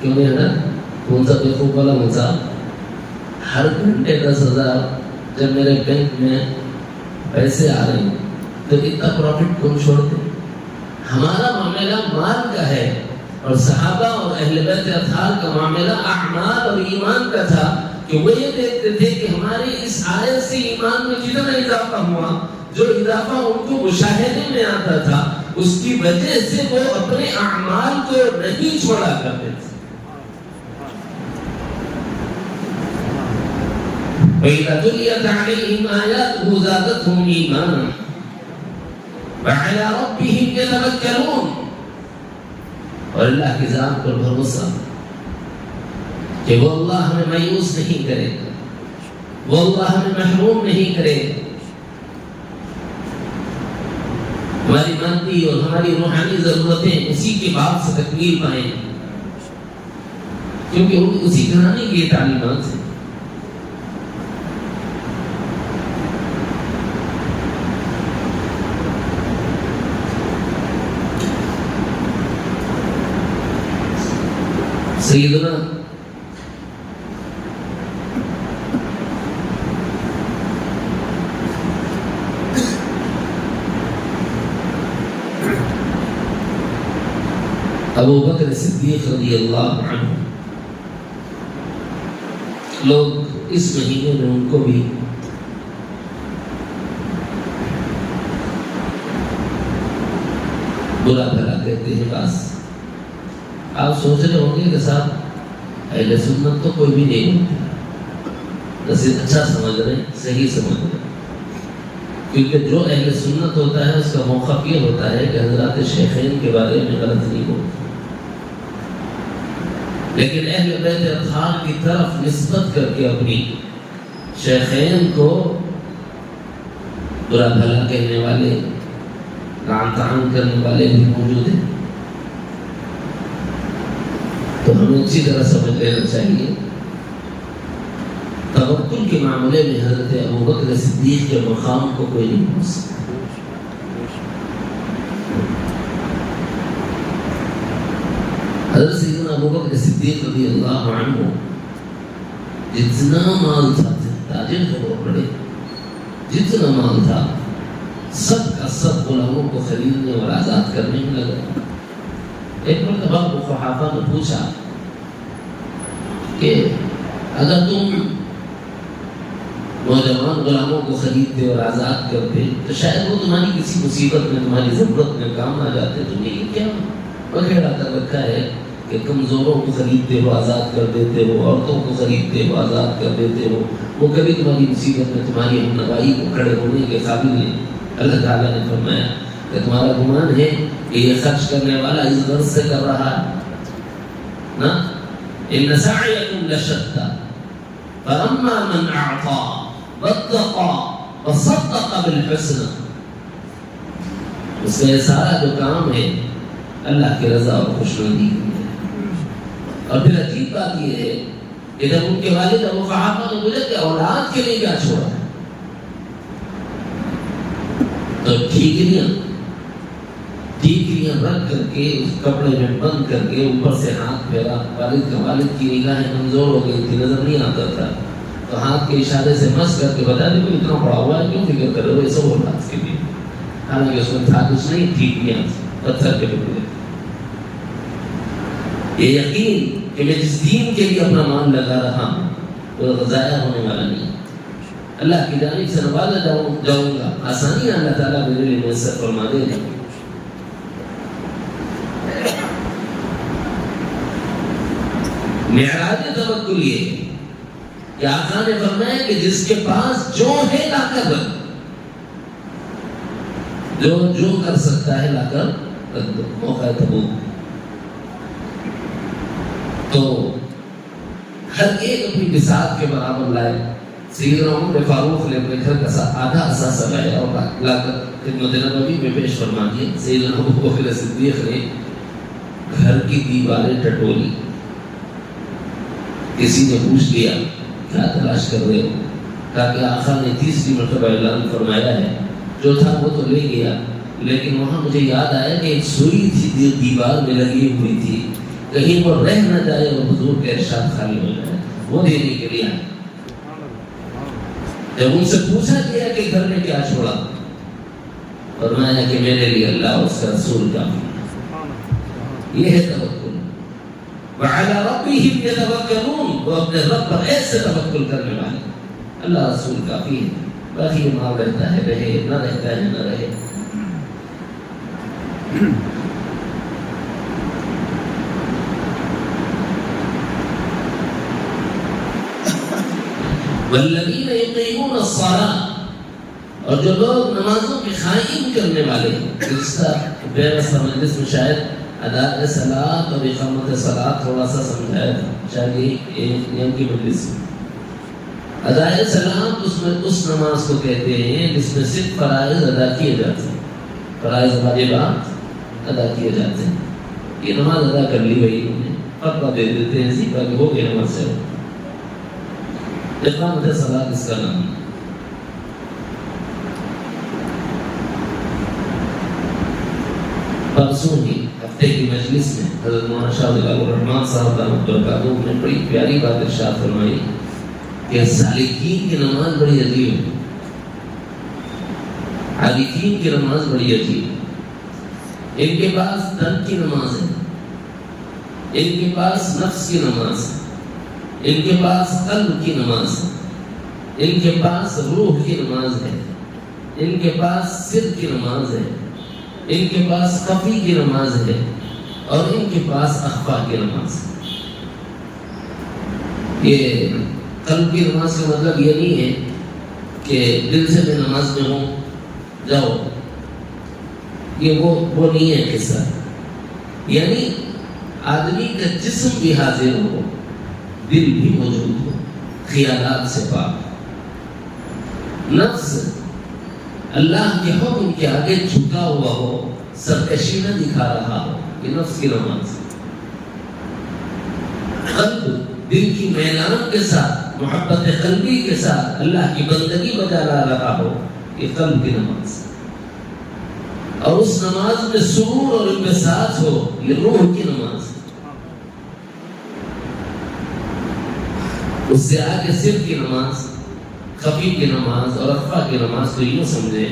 کیوں نہیں ہٹا؟ کون سا بیوقوف والا مسا ہر گھنٹے 10,000 جب میرے بینک میں پیسے آ رہے ہیں تو اتنا پروفٹ کون چھوڑتے؟ ہمارا معاملہ مال کا ہے اور صحابہ اور اہل بیت اطہار کا معاملہ اعمال اور ایمان کا تھا کہ وہ یہ دیکھتے تھے کہ ہمارے اس آیت سے ایمان میں جتنا اضافہ ہوا، جو اضافہ ان کو مشاہدے میں آتا تھا، اس کی وجہ سے وہ اپنے اعمال کو نہیں چھوڑا کرتے تھے. وَإِذَا تُلِيَتْ عَلَيْهِمْ آيَاتُهُ زَادَتْهُمْ إِيمَانًا وَعَلَىٰ رَبِّهِمْ يَتَوَكَّلُونَ. اور اللہ کی ذات پر بھروسہ کہ وہ اللہ ہمیں مایوس نہیں کرے گا، وہ اللہ ہمیں محروم نہیں کرے گا. ہماری مادی اور ہماری روحانی ضرورتیں اسی کے بعد سے تکمیل پائیں کیونکہ اسی گھرانے کی یہ تعلیمات ہیں. سیدنا ابو بکر صدیق رضی اللہ عنہ، لوگ اس مہینے میں ان کو بھی برا بھلا کہتے ہیں. بس آپ سوچ رہے ہوں گے کہ صاحب اہل سنت تو کوئی بھی نہیں ہوتا، بس اچھا سمجھ رہے ہیں، صحیح سمجھ رہے ہیں، کیونکہ جو اہل سنت ہوتا ہے اس کا موقف یہ ہوتا ہے کہ حضرات شیخین کے بارے میں غلط نہیں ہوتا، لیکن اہل بیت اطہار کی طرف نسبت کر کے اپنی شیخین کو برا بھلا کہنے والے، ران تعان کرنے والے بھی موجود ہیں. تو ہمیں اسی طرح سمجھ لینا چاہیے. توکل کے معاملے میں حضرت ابو بکر صدیق کے مقام کو کوئی نہیں پہنچ سکتا. حضرت سیدنا ابو بکر صدیق رضی اللہ عنہ جتنا مال تھا، تاجر تھے وہ بڑے، جتنا مال تھا سب کا سب غلاموں کو خریدنے اور آزاد کرنے میں لگا. ایک مرتبہ ابو قحافہ نے پوچھا کہ اگر تم نوجوان غلاموں کو خریدتے اور آزاد کرتے تو شاید وہ تمہاری کسی مصیبت میں، تمہاری ضرورت میں کام آ جاتے. تمہیں یہ کیا وغیرہ کر رکھا ہے کہ کمزوروں کو خریدتے ہو، آزاد کر دیتے ہو، عورتوں کو خریدتے ہو، آزاد کر دیتے ہو، وہ کبھی تمہاری مصیبت میں تمہاری ہمنوائی کو کھڑے ہونے کے قابل نہیں. اللہ تعالیٰ نے فرمایا کہ تمہارا گمان ہے کہ یہ خرچ کرنے والا اس غرض سے کر رہا ہے نا، ان سعیکم لشتى فاما من اعطى واتقى وصدق بالحسنى. اس کا یہ سارا جو کام ہے اللہ کی رضا اور خوشنودی کے لیے. اور پھر عجیب بات یہ ہے کہ جب ان کے والد ابو قحافہ نے بولا کہ اولاد کے لیے کیا چھوڑا ہے، تو ٹھیکریاں رکھ کر کے اس کپڑے میں بند کر کے اوپر سے ہاتھ پھیرا. والد کی نگاہیں کمزور ہو گئی تھی، نظر نہیں آتا تھا، تو ہاتھ کے اشارے سے مس کر کے بتا دے کوئی اتنا پڑا ہوا ہے، کیوں فکر کر رہے ہو، یہ سب اولاد کے لیے. حالانکہ اس میں تھا کچھ نہیں، ٹھیکریاں پتھر کے ٹکڑے. یہ یقین کہ میں جس دین کے لیے اپنا مان لگا رہا ہوں وہ ضائع ہونے والا نہیں. اللہ کی جانب سے نوازا جاؤں گا، آسانی اللہ تعالیٰ میرے لیے میسر فرما دے گا. معراج توکل یہ ہے کہ آقا نے فرمایا کہ جس کے پاس جو ہے لا کر رکھ، جو کر سکتا ہے لا کر رکھ دو. موقع تبوک تو ہر ایک اپنی بساط کے برابر لائے. سیدنا عمر فاروق نے اپنے گھر کا آدھا اثاثہ لایا اور لا کر خدمت نبوی میں پیش فرما دیا. سیدنا ابو بکر صدیق نے گھر کی دیواریں ٹٹولی. کسی نے پوچھ لیا کیا تلاش کر رہے ہو؟ کہا کہ آقا نے تیسری مرتبہ اعلان فرمایا ہے، جو تھا وہ تو لے گیا، لیکن وہاں مجھے یاد آیا کہ ایک سوئی تھی دیوار میں لگی ہوئی تھی، کہیں وہ رہ نہ جائے اور حضور کے ارشاد خالی ہو جائے، وہ دینے کے لیے آئے. جب ان سے پوچھا گیا کہ گھر میں کیا چھوڑا، فرمایا کہ میرے لیے اللہ اور اس کا رسول کافی ہے. یہ ہے توکل. وعلی ربہم یتوکلون، وہ اپنے رب پر ایسے توکل کرنے والے. اللہ رسول کافی ہے، باقی یہ مال رہتا ہے رہے، نہ رہتا ہے نہ رہے. والذین یقیمون الصلاۃ، اور جو لوگ نمازوں کے قائم کرنے والے ہیں. اس کا بے مجلس میں شاید اداء صلاۃ اور اقامت صلاۃ تھوڑا سا سمجھایا تھا، شاید ایک نیم کی مجلس میں. اداء صلاۃ اس میں اس نماز کو کہتے ہیں جس میں صرف فرائض ادا کیے جاتے ہیں، فرائض واجبات ادا کیے جاتے ہیں. یہ نماز ادا کر لی گئی، انہیں فتویٰ دے دیتے ہیں اسی پر ہو گیا نماز سے. اقامت صلاۃ اس کا نام ہے. پرسوں ہی ہفتے کی مجلس میں حضرت مولانا شاہ ولال الرحمان صاحب رحمۃ اللہ علیہ نے بڑی پیاری بات ارشاد فرمائی کہ سالکین کی نماز بڑی عجیب ہے، عارفین کی نماز بڑی عجیب ہے۔ ان کے پاس تن کی نماز ہے، ان کے پاس نفس کی نماز ہے، ان کے پاس قلب کی نماز ہے، ان کے پاس روح کی نماز ہے، ان کے پاس سر کی نماز ہے، ان کے پاس خفی کی نماز ہے، اور ان کے پاس اخفا کی نماز ہے۔ یہ قلب کی نماز کا مطلب یہ نہیں ہے کہ دل سے میں نماز میں ہوں جاؤ، یہ وہ نہیں ہے قصہ۔ یعنی آدمی کا جسم بھی حاضر ہو، دل بھی موجود ہو، خیالات سے پاک، نفس اللہ کے حکم کے آگے جھکا ہوا ہو، سرکشی نہ دکھا رہا ہو، یہ نفس کی نماز۔ قلب دل کی میلان کے ساتھ، محبت قلبی کے ساتھ اللہ کی بندگی بجا رہا ہو، یہ قلب کی نماز۔ اور اس نماز میں سرور اور انبساط ہو، یہ روح کی نماز۔ اس سے آگے سر کی نماز، خفی کی نماز اور اخفا کی نماز تو یوں سمجھے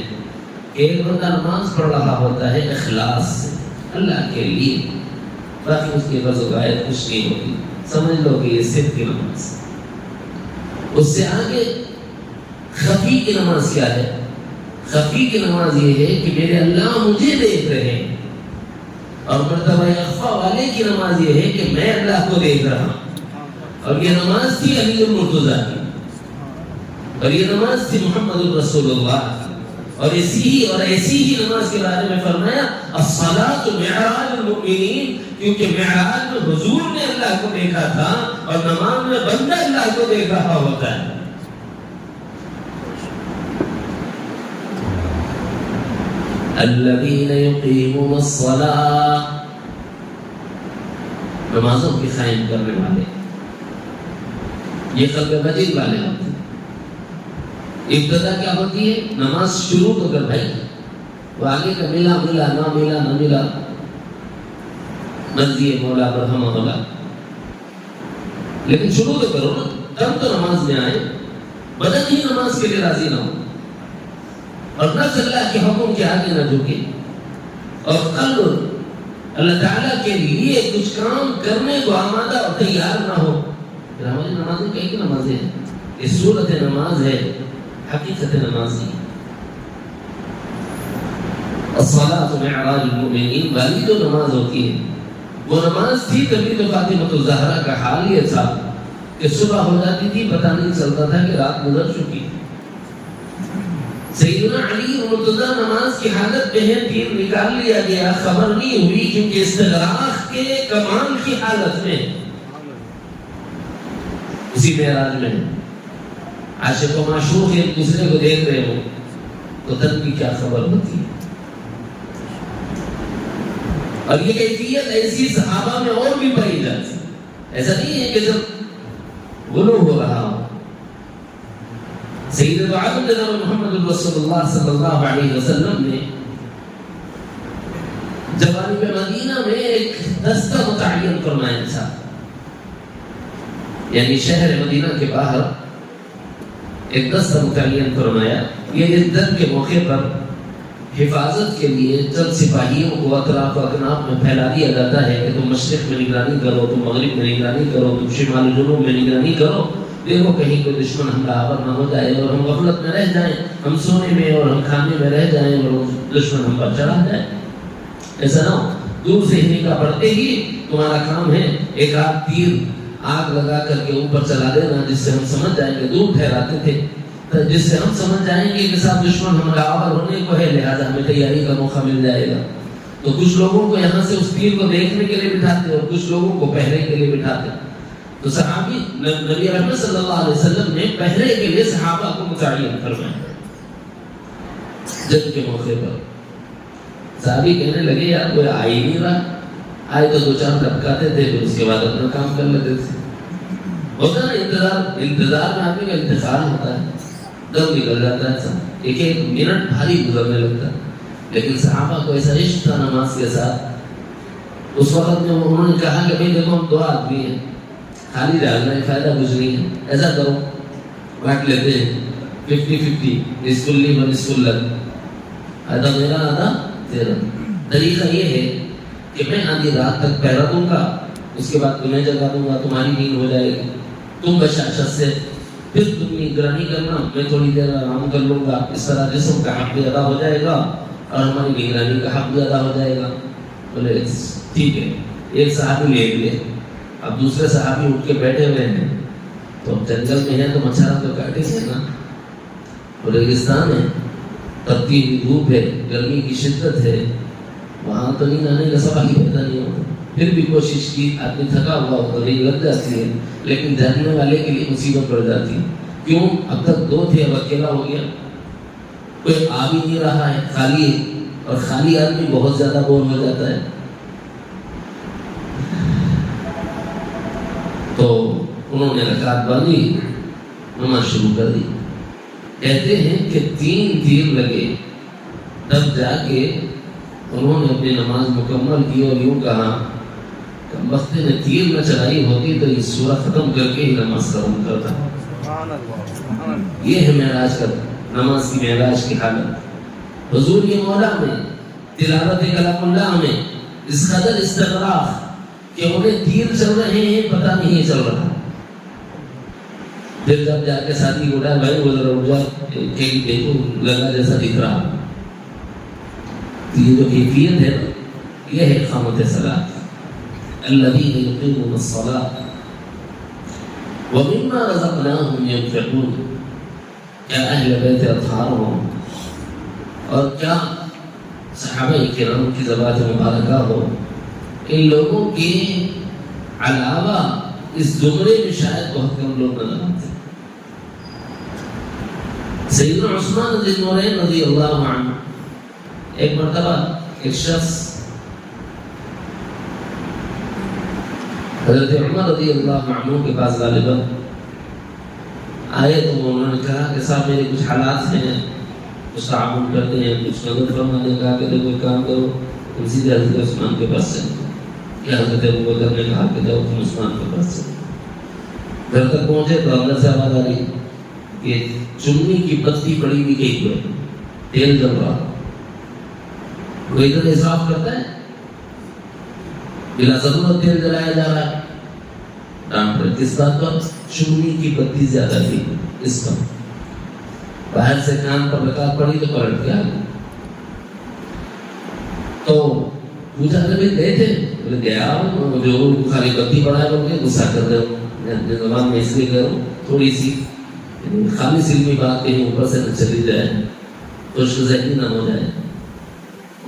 کہ ایک بندہ نماز پڑھ رہا ہوتا ہے اخلاص سے اللہ کے لیے، باقی اس کی غرض و غایت کچھ نہیں ہوتی، سمجھ لو کہ یہ سر کی نماز۔ اس سے آگے خفی کی نماز کیا ہے؟ خفی کی نماز یہ ہے کہ میرے اللہ مجھے دیکھ رہے ہیں، اور مرتبہ اخفا والے کی نماز یہ ہے کہ میں اللہ کو دیکھ رہا ہوں۔ اور یہ نماز تھی علی المرتضیٰ کی، اور یہ نماز تھی محمد الرسول اللہ، اور ایسی ہی نماز کے بارے میں فرمایا الصلاۃ معراج المؤمنین، کیونکہ معراج میں حضور نے اللہ کو دیکھا تھا، اور نماز میں بندہ اللہ کو دیکھ رہا ہوتا ہے۔ الذین یقیمون الصلاۃ، نمازوں کی قائم کرنے والے، یہ قلب مجید والے ہوتے ہیں۔ ابتدا کیا ہوتی ہے؟ نماز شروع تو کر بھائی، وہ آگے کا ملا نہ ملا مرضی مولا برہم مولا، لیکن شروع تو کرو نا، تب تو نماز میں آئے۔ بدن ہی نماز کے لیے راضی نہ ہو، اور نفس اللہ کے حکم کے آگے نہ جھکے، اور قلب اللہ تعالیٰ کے لیے کچھ کام کرنے کو آمادہ اور تیار نہ ہو۔ ہماری نمازیں کئی نمازیں ہیں، یہ صورت نماز ہے، حقیقت نماز نہیں۔ الصلاۃ معراج المؤمنین والی جو نماز ہوتی ہے، وہ نماز تھی تبھی تو فاطمۃ الزہرا کا حال یہ تھا کہ صبح ہو جاتی تھی، پتہ نہیں چلتا تھا کہ رات گزر چکی۔ سیدنا علی مرتضیٰ نماز کی حالت میں ہے، دین نکال لیا گیا، خبر نہیں ہوئی، کیونکہ استغراق کے کمال کی حالت میں اسی معراج میں عاشق و معشوق ایک دوسرے کو دیکھ رہے ہو تو دل کی کیا خبر ہوتی ہے۔ اور یہ کیفیت ایسی صحابہ میں اور بھی پائی جاتی، ایسا نہیں ہے کہ جب غلو ہو رہا ہو۔ سید عالم جناب محمد رسول اللہ صلی اللہ علیہ وسلم نے جوانب مدینہ میں ایک دستہ متعین فرمایا تھا، یعنی شہر مدینہ کے باہر ایک دستہ متعین فرمایا۔ یہ عدت کے موقع پر حفاظت کے لیے جب سپاہیوں کو اطراف و اکناف میں پھیلا دیا جاتا ہے کہ تم مشرق میں نگرانی کرو، تم مغرب میں نگرانی کرو، تم شمال و جنوب میں نگرانی کرو، دیکھو کہیں کوئی دشمن حملہ آور نہ ہو جائے اور ہم غفلت میں رہ جائیں، ہم سونے میں اور ہم کھانے میں رہ جائیں اور دشمن ہم پر چڑھا جائے۔ ایسا نہ ہو، دور سے ہی نکاح پڑتے ہی تمہارا کام ہے ایک آدھ تیر آگ لگا کر کے اوپر چلا دینا، جس سے ہم سمجھ جائیں گے، دور ٹھہراتے تھے جس سے ہم سمجھ جائیں گے کہ صاحب دشمن حملہ آور ہونے کو ہے، لہذا ہمیں تیاری کا موقع مل جائے گا۔ تو کچھ لوگوں کو یہاں سے اس تیر کو دیکھنے کے لیے بٹھاتے اور کچھ لوگوں کو پہرے کے لیے بٹھاتے۔ تو صحابی نبی اکرم صلی اللہ علیہ وسلم نے پہرے کے لیے صحابہ کو متعین فرمایا۔ جنگ کے موقع پر صحابی کہنے لگے یار کوئی آ ہی نہیں رہا، آئے تو دو چار دھمکاتے تھے، پھر اس کے بعد اپنا کام کر لیتے تھے۔ ہوتا نا انتظار میں آدمی کا انتظار ہوتا ہے، دم نکل جاتا ہے، ایک ایک منٹ بھاری گزرنے لگتا ہے۔ لیکن صحابہ کو ایسا عشق تھا نماز کے ساتھ. اس وقت میں انہوں نے کہا کہ بھائی دیکھو ہم 2 آدمی ہیں, خالی ڈالنا ہے, فائدہ کچھ نہیں ہے, ایسا کرو بانٹ لیتے ہیں 50-50, نصف لی و نصف لک, آدھا میرا آدھا تیرا. طریقہ یہ ہے کہ میں آدھی رات تک پہرا دوں گا, اس کے بعد تمہیں جگا دوں گا, تمہاری نیند ہو جائے گی, تم بشاشت سے پھر تم نگرانی کرنا, میں تھوڑی دیر آرام کر لوں گا. اس طرح جسم کا حق بھی ادا ہو جائے گا اور ہماری نگرانی کا حق بھی ادا ہو جائے گا. بولے ٹھیک ہے. ایک صحابی لے لیے. اب دوسرے صحابی اٹھ کے بیٹھے ہوئے ہیں, تو جنگل میں ہے تو مچھرا تو کاٹے گے نا, ریگستان ہے, تپتی ہوئی دھوپ ہے, گرمی کی شدت ہے, وہاں تو نہیں آنے کا سوال ہی پیدا نہیں ہوتا. پھر بھی کوشش کی, آدمی تھکا ہوا ہوتا, نہیں لگ جاتی ہے, لیکن جاننے والے کے لیے مصیبت پڑ جاتی ہے. کیوں؟ اب تک 2 تھے, اب اکیلا ہو گیا, کوئی آ بھی نہیں رہا ہے, خالی ہے, اور خالی آدمی بہت زیادہ بور ہو جاتا ہے. تو انہوں نے رکعت باندھی, نماز شروع کر دی. کہتے ہیں کہ 3 تیر لگے, تب جا کے انہوں نے اپنی نماز مکمل کی اور یوں کہا کہ وقت نے تیر نہ چلائی ہوتی تو یہ سورہ ختم کر کے ہی نماز ختم کرتا. یہ ہے معراج کا, نماز کی معراج کی حالت. حضور یہ مولا میں تلاوت کلام اللہ میں اس قدر استغراق کہ انہیں تیر چل رہے ہیں پتہ نہیں چل رہا. پھر جب جا کے ساتھی کو اٹھایا, بھائی وہ ذرا اٹھ جا, کہیں دیکھو لگا جیسا دکھ رہا. یہ جو کیفیت ہے یہ ہے اقامت صلاۃ. الذین یقیمون الصلاۃ ومما رزقناہم ينفقون. کیا اہل بیت اطہار ہو اور کیا صحابہ کرام کی ذوات مبارکہ ہو, ان لوگوں کے علاوہ اس زمرے میں شاید بہت کم لوگ نظر آتے ہیں. سیدنا عثمان ذی النورین رضی اللہ عنہ, ایک مرتبہ ایک شخص حضرت عمر رضی اللہ عنہ کے پاس غالباً آئے, تو انہوں نے کہا کہ صاحب میرے کچھ حالات ہیں, کچھ تعاون کرتے ہیں, کچھ نظر فرمانے. کہا کہ کوئی کام کرو, تم سیدھے حضرت عثمان کے پاس چلو. یا حضرت ابوبکر نے کہا کہ جاؤ تم عثمان کے پاس چلو. گھر تک پہنچے تو اندر سے آواز آ رہی کہ چمنی کی بتی پڑی ہوئی ایک ہے, تیل جل رہا. کوئی ادھر احساس کرتا ہے, بلا ضرورت تیل جلایا جا رہا ہے. ڈانٹ رہے کس بات پر؟ چمنی کی بتی زیادہ تھی اس پر. باہر سے کان پر رکعت پڑی تو پلٹ کے آ گئی. تو پوچھا کہ بھائی گئے تھے؟ بولے گیا ہوں, جو خالی بتی پڑا بول کے غصہ کر رہے ہو. اپنے زبان میں اس لیے کروں تھوڑی سی خالی علمی بات کہیں اوپر سے نہ چلی جائے, خشک ذہنی نہ ہو جائے.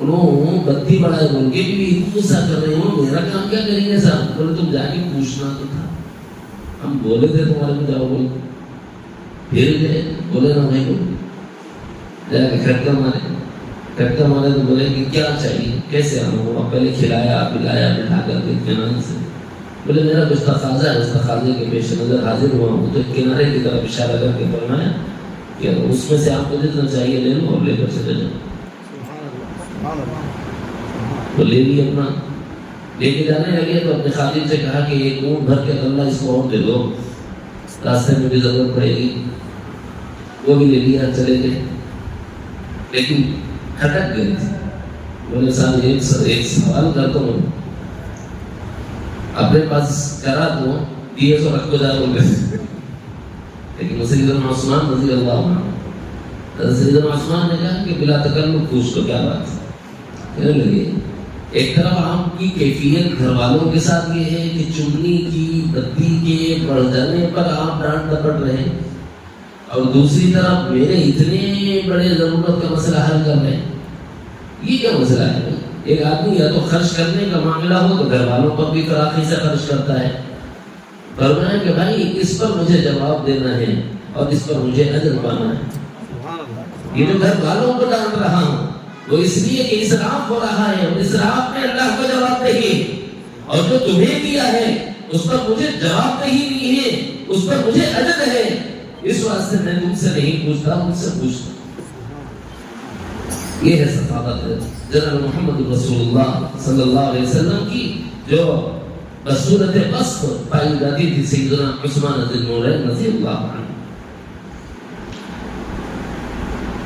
انہوں بتی بڑھائے بول کے بھی غصہ کر رہے ہوں, میرا کام کیا کریں گے صاحب؟ بولے تم جا کے پوچھنا تو تھا, ہم بولے تھے تمہارے کو جاؤ بول. پھر گئے, بولے نا بھائی بولے, جا کے کھٹکا مارے تو بولے کہ کیا چاہیے, کیسے آؤں؟ پہلے کھلایا پلایا بٹھا کر کے اطمینان سے. بولے میرا کچھ تقاضا ہے, اس تقاضے کے پیش نظر حاضر ہوا ہوں. تو کنارے کی طرف اشارہ کر کے فرمایا کہ اس میں سے آپ کو جتنا چاہیے لے لو اور لے کر چلے جاؤ. تو لے لی, اپنا لے کے جانے لگے. تو اپنے خادم سے کہا کہ ایک اونٹ بھر کے اللہ اس کو اور دے دو, راستے میں بھی ضرورت پڑے گی. وہ بھی لے لیا, چلے گئے. لیکن کھٹک گئے تھے. بولے صاحب ایک سوال کرتا ہوں, اپنے پاس کرا تو دیے سو رکھ کو جا بول گئے. لیکن سیدنا عثمان رضی اللہ عنہ, سیدنا عثمان نے کہا کہ بلا تکلف پوچھ تو کیا بات ہے. کہنے لگے ایک طرف آپ کی کیفیت گھر والوں کے ساتھ یہ ہے کہ چمنی کی بتی کے بڑھ جانے پر آپ ڈانٹ ڈپٹ رہے ہیں, اور دوسری طرف میرے اتنے بڑے ضرورت کا مسئلہ حل کر رہے ہیں. یہ کیا مسئلہ ہے؟ ایک آدمی یا تو خرچ کرنے کا معاملہ ہو تو گھر والوں پر بھی فراخی سے خرچ کرتا ہے. فرمایا کہ بھائی اس پر مجھے جواب دینا ہے اور اس پر مجھے اجر پانا ہے. یہ جو گھر والوں کو ڈانٹ رہا ہوں وہ اس لیے کہ اسراف ہو رہا ہے, اور اسراف میں اللہ کو جواب دہی, اور جو تمہیں دیا ہے اس پر مجھے جواب دہی نہیں ہے, اس پر مجھے اجر ہے. اس واسطے میں تم سے نہیں پوچھتا, مجھ سے پوچھتا. یہ ہے ثقافت جناب محمد رسول اللہ صلی اللہ علیہ وسلم کی جو بصورت وصف پائی جاتی تھی سیدنا عثمان ذی النورین رضی اللہ عنہ.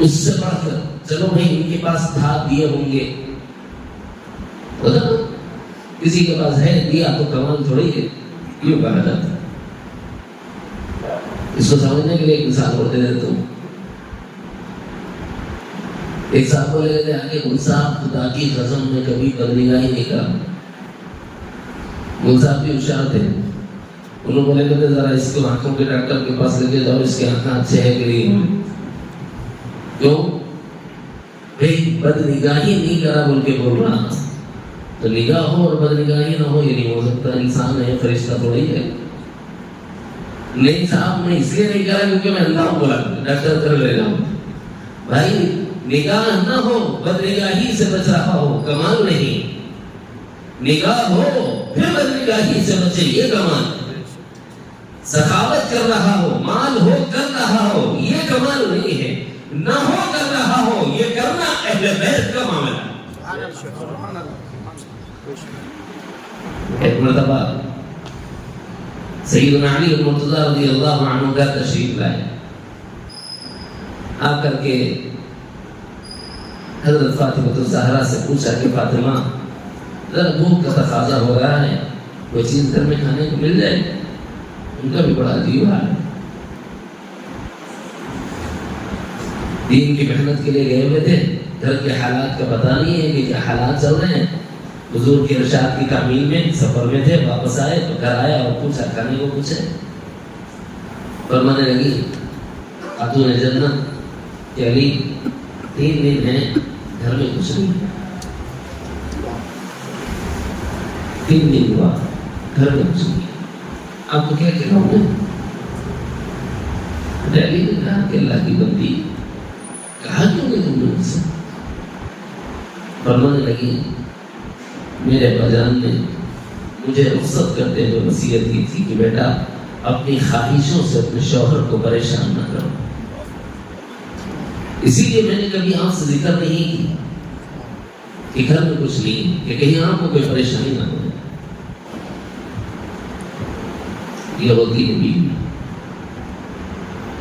اس سے بڑھ کر چلو بھائی ان کے پاس تھا دیے ہوں گے، کسی کے پاس ہے دیا تو کمال تھوڑی ہے، یوں کہا جاتا ہے. اس کو سمجھنے کے لیے ایک مثال اور دے دیتا ہوں. ایک صاحب کو لے گئے آگے، مول صاحب خدا کی قسم میں کبھی بدنگاہی نہیں کرا. مول صاحب بھی ہوشیار تھے. انہوں بولے کہتے ذرا اس کو آنکھوں کے ڈاکٹر کے پاس لے کے جاؤ، اس کے آنکھیں اچھے ہے کہ نہیں. کیوں بھائی بدنگاہی نہیں کرا بول کے بول رہا، تو نگاہ ہو اور بدنگاہی نہ ہو یہ نہیں ہو سکتا. انسان ہے، فرشتہ تھوڑی ہے. نہیں صاحب میں اس لیے نہیں کرا کیونکہ میں اللہ ہوں، بولا ڈاکٹر کر لے جاؤں. بھائی نگاہ نہ ہو، بدنگاہی سے بچ رہا ہو، کمال نہیں. نگاہ ہو پھر بدنگاہی سے بچے، یہ کمال. سخاوت کر رہا ہو، مال ہو کر رہا ہو، یہ کمال نہیں ہے. نہ ہو کر رہا ہو، یہ کرنا اہل بیت کا معاملہ. ایک مرتبہ سیدنا علی المرتضی رضی اللہ عنہ کا تشریف لائے. آ کر کے حضرت فاطمہ الزہرا سے پوچھا کہ فاطمہ ذرا بھوک کا تقاضا ہو رہا ہے، کوئی چیز گھر میں کھانے کو مل جائے. ان کا بھی بڑا عجیب حال ہے. دین کی محنت کے لیے گئے ہوئے تھے، گھر کے حالات کا پتہ نہیں ہے کہ کیا حالات چل رہے ہیں. حضور کے ارشاد کی تعمیل میں سفر میں تھے، واپس آئے تو گھر آیا اور پوچھا کھانے کو کچھ ہے. فرمانے لگی خاتون جنت کہ علی 3 دن ہیں گھر میں کچھ نہیں. 3 دن ہوا گھر میں کچھ نہیں. آپ کو کیا کہنا ہے؟ علی نے کہا کہ اللہ کی بندی کہا کیوں نہیں تم نے مجھ سے؟ فرمانے لگی میرے بجان نے مجھے رخصت کرتے ہوئے وصیت کی تھی کہ بیٹا اپنی خواہشوں سے اپنے شوہر کو پریشان نہ کرو. اسی لیے میں نے کبھی آپ سے ذکر نہیں کی کہ گھر میں کچھ نہیں، کہ کہیں آپ کو کوئی پریشانی نہ ہو. یہ ہوتی ہے بیوی.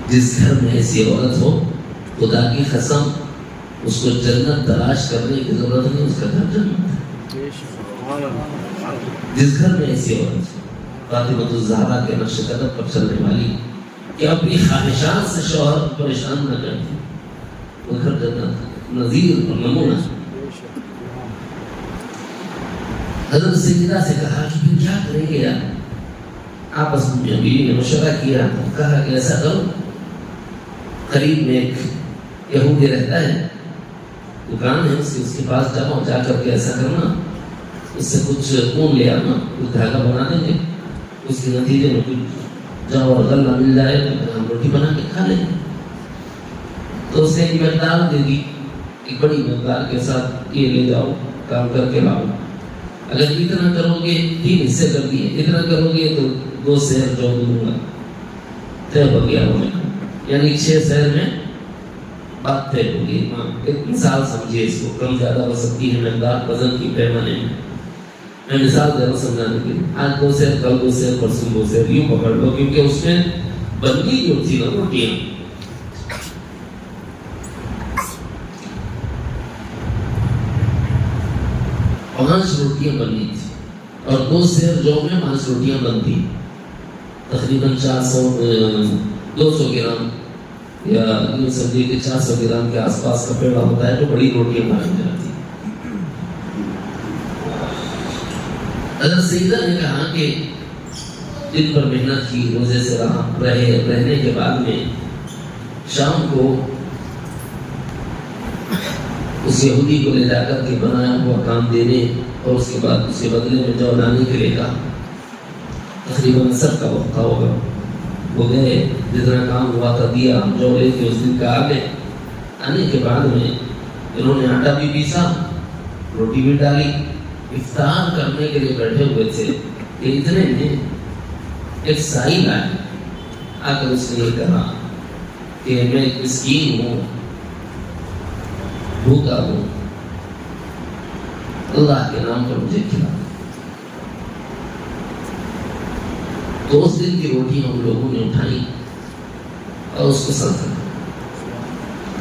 جس گھر میں ایسی عورت ہو، خدا کی قسم اس کو جنت تلاش کرنے کی ضرورت نہیں، اس کا گھر جنت ہے. جس گھر میں ایسی عورت فاطمہ الزہرا کے نقش قدم پر چلنے والی کہ اپنی خواہشات سے شوہر کو پریشان نہ کرتی، وہ گھر جنت نظیر اور نمونہ. حضرت سیدہ سے کہا کہ پھر کیا کریں گے یار؟ آپس میں بیوی نے مشورہ کیا، کہا کہ ایسا کرو، قریب میں ایک یہودی رہتا ہے، دکان ہے اس کے پاس جاؤ، جا کر کے ایسا کرنا اس سے کچھ اون لے آنا، کچھ دھاگا بنا دیں گے، اس کے نتیجے میں کچھ جاؤ اور غلہ مل جائے تو ہم روٹی بنا کے کھا لیں گے. تو اسے ایک مقدار دے دی، ایک بڑی مقدار کے ساتھ یہ لے جاؤ، کام کر کے لاؤ. اگر اتنا کرو گے 3 حصے کر دیے، اتنا کرو گے تو 2 سیر جو دوں گا طے ہو گیا. یعنی 6 سیر میں بات طے ہوگی. ایک مثال سمجھیے، اس کو کم زیادہ ہو سکتی ہے مقدار وزن کی پیمانے میں. میں مثال دے رہا ہوں سمجھانے کے لیے. آج 2 سیر، کل 2 سیر، پرسوں 2 سیر، یوں پکڑ لو، کیونکہ اس میں بنی جو تھی نا روٹیاں، 5 روٹیاں بنی تھی اور 2 سیر جو میں 5 روٹیاں بنتی، تقریباً 200 گرام یا یوں سمجھیے کہ 400 گرام کے آس پاس کا پیڑا ہوتا ہے، تو بڑی روٹیاں بنائی جاتی. حضرت سیدہ نے کہا کہ دن پر محنت کی، روزے سے رہنے کے بعد میں شام کو اس یہودی کو لے جا کر کے بنایا ہوا کام دینے اور اس کے بعد اسے بدلے میں جو لانے کے لیے کہا. تقریباً سب کا وقت ہوگا. وہ گئے، جتنا کام ہوا تھا دیا، جو لے کے اس دن کا آگے آنے کے بعد میں انہوں نے آٹا بھی پیسا، روٹی بھی ڈالی. افطار کرنے کے لیے بیٹھے ہوئے تھے کہ اتنے میں ایک سائل آیا. آ کر اس نے یہ کہا کہ میں ایک مسکین ہوں، بھوکا ہوں، اللہ کے نام پر مجھے کھلا۔ تو اس دن کی روٹیاں ہم لوگوں نے اٹھائی اور اس کو سر کر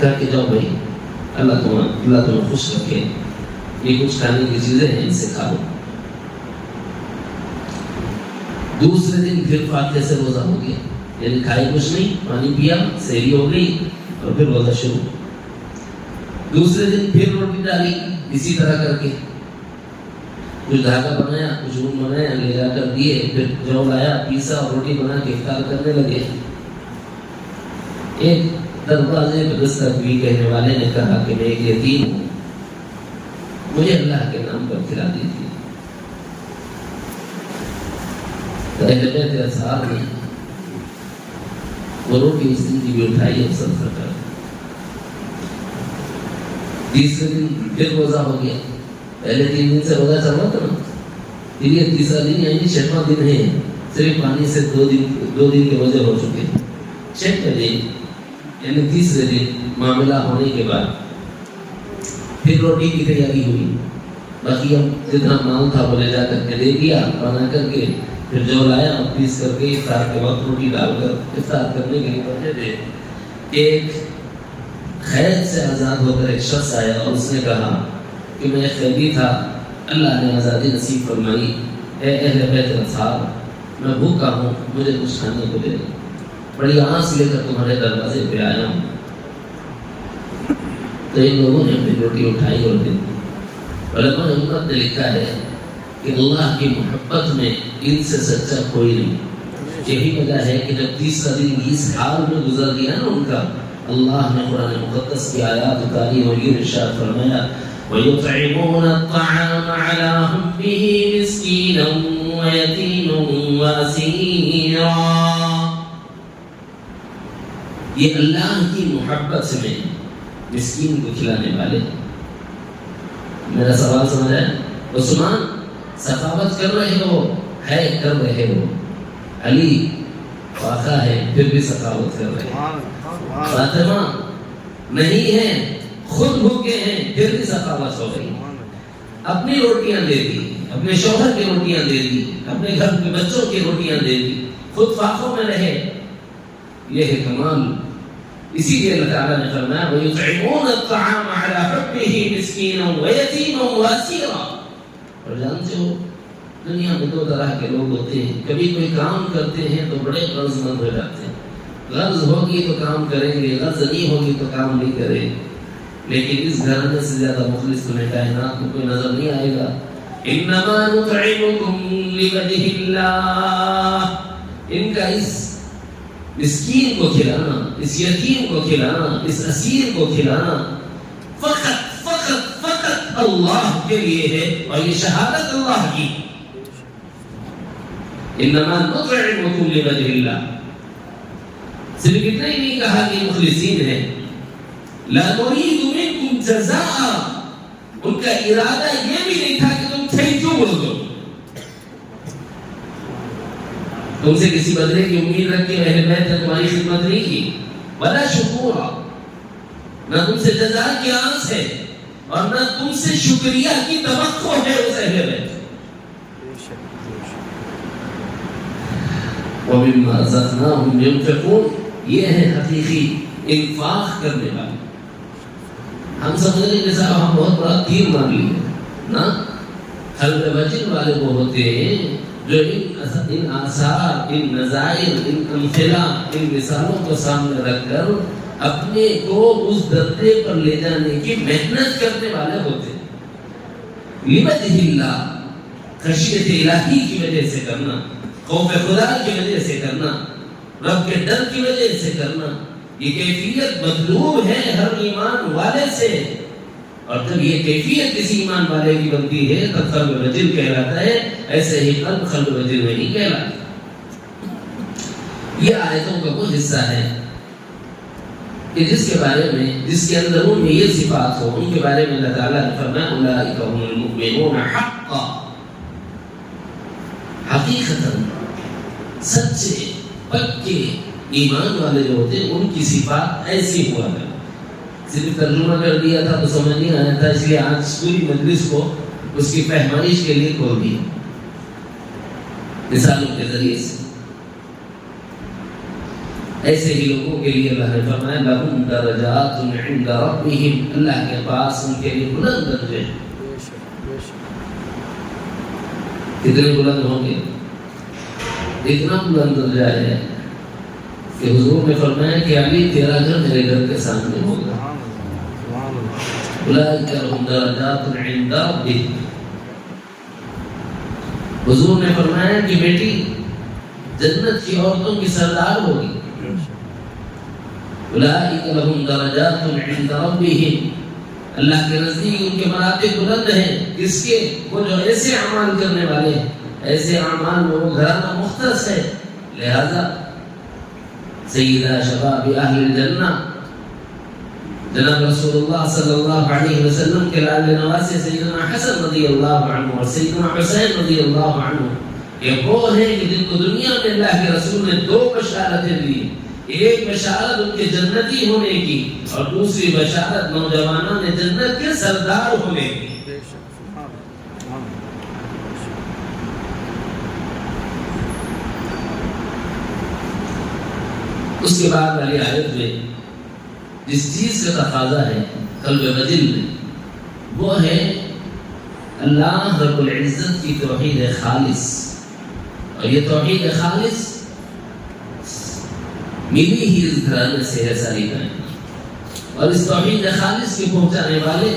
کہا کہ جاؤ بھائی، اللہ تمہیں خوش رکھے، یہ کچھ کھانے کی چیزیں ہیں، ان سے کھا لو۔ دوسرے دن پھر فاتحے سے روزہ ہو گیا، یعنی کھائی کچھ نہیں، پانی پیا، سحری ہو گئی اور پھر روزہ شروع۔ دوسرے دن پھر روٹی ڈالی اسی طرح کر کے، کچھ دھاگا بنایا، کچھ اون بنایا، لے جا کر دیے، پھر جو لایا پیسا اور روٹی بنا کے افطار کرنے لگے۔ ایک دروازے پہ دستک کہنے والے نے کہا کہ میں ایک یتیم ہوں، مجھے اللہ کے نام پر کھلا دیجیے۔ اہل بیت اصحاب نے وہ روٹی اس دن کی بھی اٹھائی اور صدقہ کر۔ تیسرے دن پھر روزہ ہو گیا، پہلے 3 دن سے روزہ چل رہا تھا نا، پھر یہ تیسرا دن یعنی 6واں دن ہے، صرف پانی سے 2 دن کے روزے ہو چکے۔ 6ویں دن یعنی تیسرے دن معاملہ ہونے کے بعد پھر روٹی کی تیاری ہوئی، باقی اب جتنا مال تھا وہ لے جا کر کے دے دیا بنا کر کے، پھر جو لایا اور پیس کر کے افطار کے وقت روٹی ڈال کر افطار کرنے کے لیے بیٹھے تھے۔ ایک قید سے آزاد ہو کر ایک شخص آیا اور اس نے کہا کہ میں قیدی تھا، اللہ نے آزادی نصیب فرمائی، اے اہل بیت اصحاب میں بھوکا ہوں، مجھے کچھ کھانے کو دے دو، بڑی آس لے کر تمہارے دروازے پہ آیا ہوں۔ تو ان لوگوں نے اپنی روٹی اٹھائی اور دے دی۔ علماء امت نے لکھا ہے کہ اللہ کی محبت میں ان سے سچا کوئی نہیں۔ یہی وجہ ہے کہ جب تیسرا دن اس حال میں گزر گیا نا ان کا، اللہ نے قرآن مقدس کی آیات اتاری اور یہ ارشاد فرمایا وَيُطْعِمُونَ الطَّعَامَ عَلَىٰ حُبِّهِ مِسْكِينًا وَيَتِيمًا وَأَسِيرًا۔ یہ اللہ کی محبت میں مسکین کو کھلانے والے۔ میرا سوال سمجھ آیا؟ عثمان سخاوت کر رہے ہو، ہے کر رہے ہو، علی واقع ہے پھر بھی سخاوت کر رہے ہیں، فاطمہ نہیں ہے خود بھوکے ہیں پھر بھی سخاوت ہو رہی، اپنی روٹیاں دے دی، اپنے شوہر کی روٹیاں دے دی، اپنے گھر کے بچوں کی روٹیاں دے دی، خود فاقوں میں رہے۔ یہ ہے کمال۔ اسی لیے اللہ تعالیٰ نے فرمایا وَيُطْعِمُونَ الطَّعَامَ عَلَىٰ حُبِّهِ مِسْكِينًا وَيَتِيمًا وَأَسِيرًا۔ اور جانتے ہو دنیا میں 2 طرح کے لوگ ہوتے ہیں، کبھی کوئی کام کرتے ہیں تو بڑے قرض مند ہو جاتے ہیں، غرض ہوگی تو کام کریں گے، غرض نہیں ہوگی تو کام نہیں کریں، لیکن اس گھرانے سے زیادہ مخلص تمہیں کائنات میں کوئی نظر نہیں آئے گا۔ انما نطعمکم لوجہ اللہ، ان کا اس مسکین کو کھلانا، اس یتیم کو کھلانا، اس اسیر کو کھلانا فقط اللہ کے لیے ہے، اور یہ شہادت اللہ کی۔ انما نطعمکم لوجہ اللہ، صرف اتنا ہی نہیں کہا کہ مخلصین ہیں، لا نريد منکم جزاء، ان کا ارادہ یہ بھی نہیں تھا کہ تم تھینک یو بول دو، تم سے کسی بدلے کی امید رکھ کے اہل بیت نے تمہاری خدمت نہیں کی، ولا شکورا، نہ تم سے جزا کی آس ہے اور نہ تم سے شکریہ کی توقع ہے اس اہل بیت۔ وَمِمَّا رَزَقْنَاهُمْ يُنْفِقُونَ، یہ ہے حقیقی انفاق کرنے والے۔ ہم سمجھ رہے کہ صاحب ہم بہت بڑا تیر مار لیے نا، قلب وجن والے وہ ہوتے ہیں جو ان آثار، ان نظائر، ان امثلہ، ان مثالوں کو سامنے رکھ کر اپنے کو اس درجے پر لے جانے کی محنت کرنے والے ہوتے ہیں۔ لوجہ اللہ، خشیت الہی کی وجہ سے کرنا، خوف خدا کی وجہ سے کرنا، رب کے ڈر کی وجہ سے کرنا، یہ کیفیت مطلوب ہے ہر ایمان والے سے، اور جب یہ کیفیت کسی ایمان والے کی بنتی ہے تب قلب وجل کہلاتا ہے، ایسے ہی قلب وجل نہیں کہلاتا۔ یہ آیتوں کا وہ حصہ ہے کہ جس کے بارے میں، جس کے اندرون میں یہ صفات ہو، ان کے بارے میں اللہ تعالیٰ نے فرمایا اولئک هم المؤمنون حقا، حقیقتاً سچے پکے ایمان والے جو ہوتے ہیں ان کی صفات ایسی ہوا کرتی۔ صرف ترجمہ کر دیا تھا تو سمجھ نہیں آیا تھا، اس لیے آج پوری مجلس کو اس کی فہمائش کے لیے کھول دیا مثالوں کے ذریعے سے۔ ایسے ہی لوگوں کے لیے اللہ نے فرمایا لَهُمْ دَرَجَاتٌ عِنْدَ رَبِّهِمْ، اللہ کے پاس ان کے لیے بلند درجے ہیں۔ کتنے بلند ہوں گے؟ اتنا بلند درجہ ہے کہ حضور نے فرمایا کہ ابھی تیرا گھر میرے گھر کے سامنے ہوگا۔ اولئک لهم درجات عند ربهم، حضور نے فرمایا کہ بیٹی جنت کی عورتوں کی سردار ہوگی۔ اولئک لهم درجات عند ربهم، اللہ کے نزدیک ان کے مراتب بلند ہیں۔ کس کے؟ وہ جو ایسے اعمال کرنے والے ہیں، ایسے اعمال میں وہ گھرانہ مختص ہے۔ لہذا سیدہ شباب اہل الجنہ جناب رسول اللہ صلی اللہ علیہ وسلم کے لال نواسے سیدنا حسن رضی اللہ عنہ اور سیدنا حسین رضی اللہ عنہ، یہ وہ ہیں کہ جن کو دنیا میں اللہ کے رسول نے دو بشارتیں دی، ایک بشارت ان کے جنتی ہونے کی اور دوسری بشارت نوجوانوں نے جنت کے سردار ہونے کی۔ اس کے بعد والی آیت میں جس چیز کا تقاضا ہے قلب وجل میں، وہ ہے اللہ رب العزت کی توحید خالص، اور یہ توحید خالص ملی ہی اس گھرانے سے ہے ساری کائنات، اور اس توحید خالص کے پہنچانے والے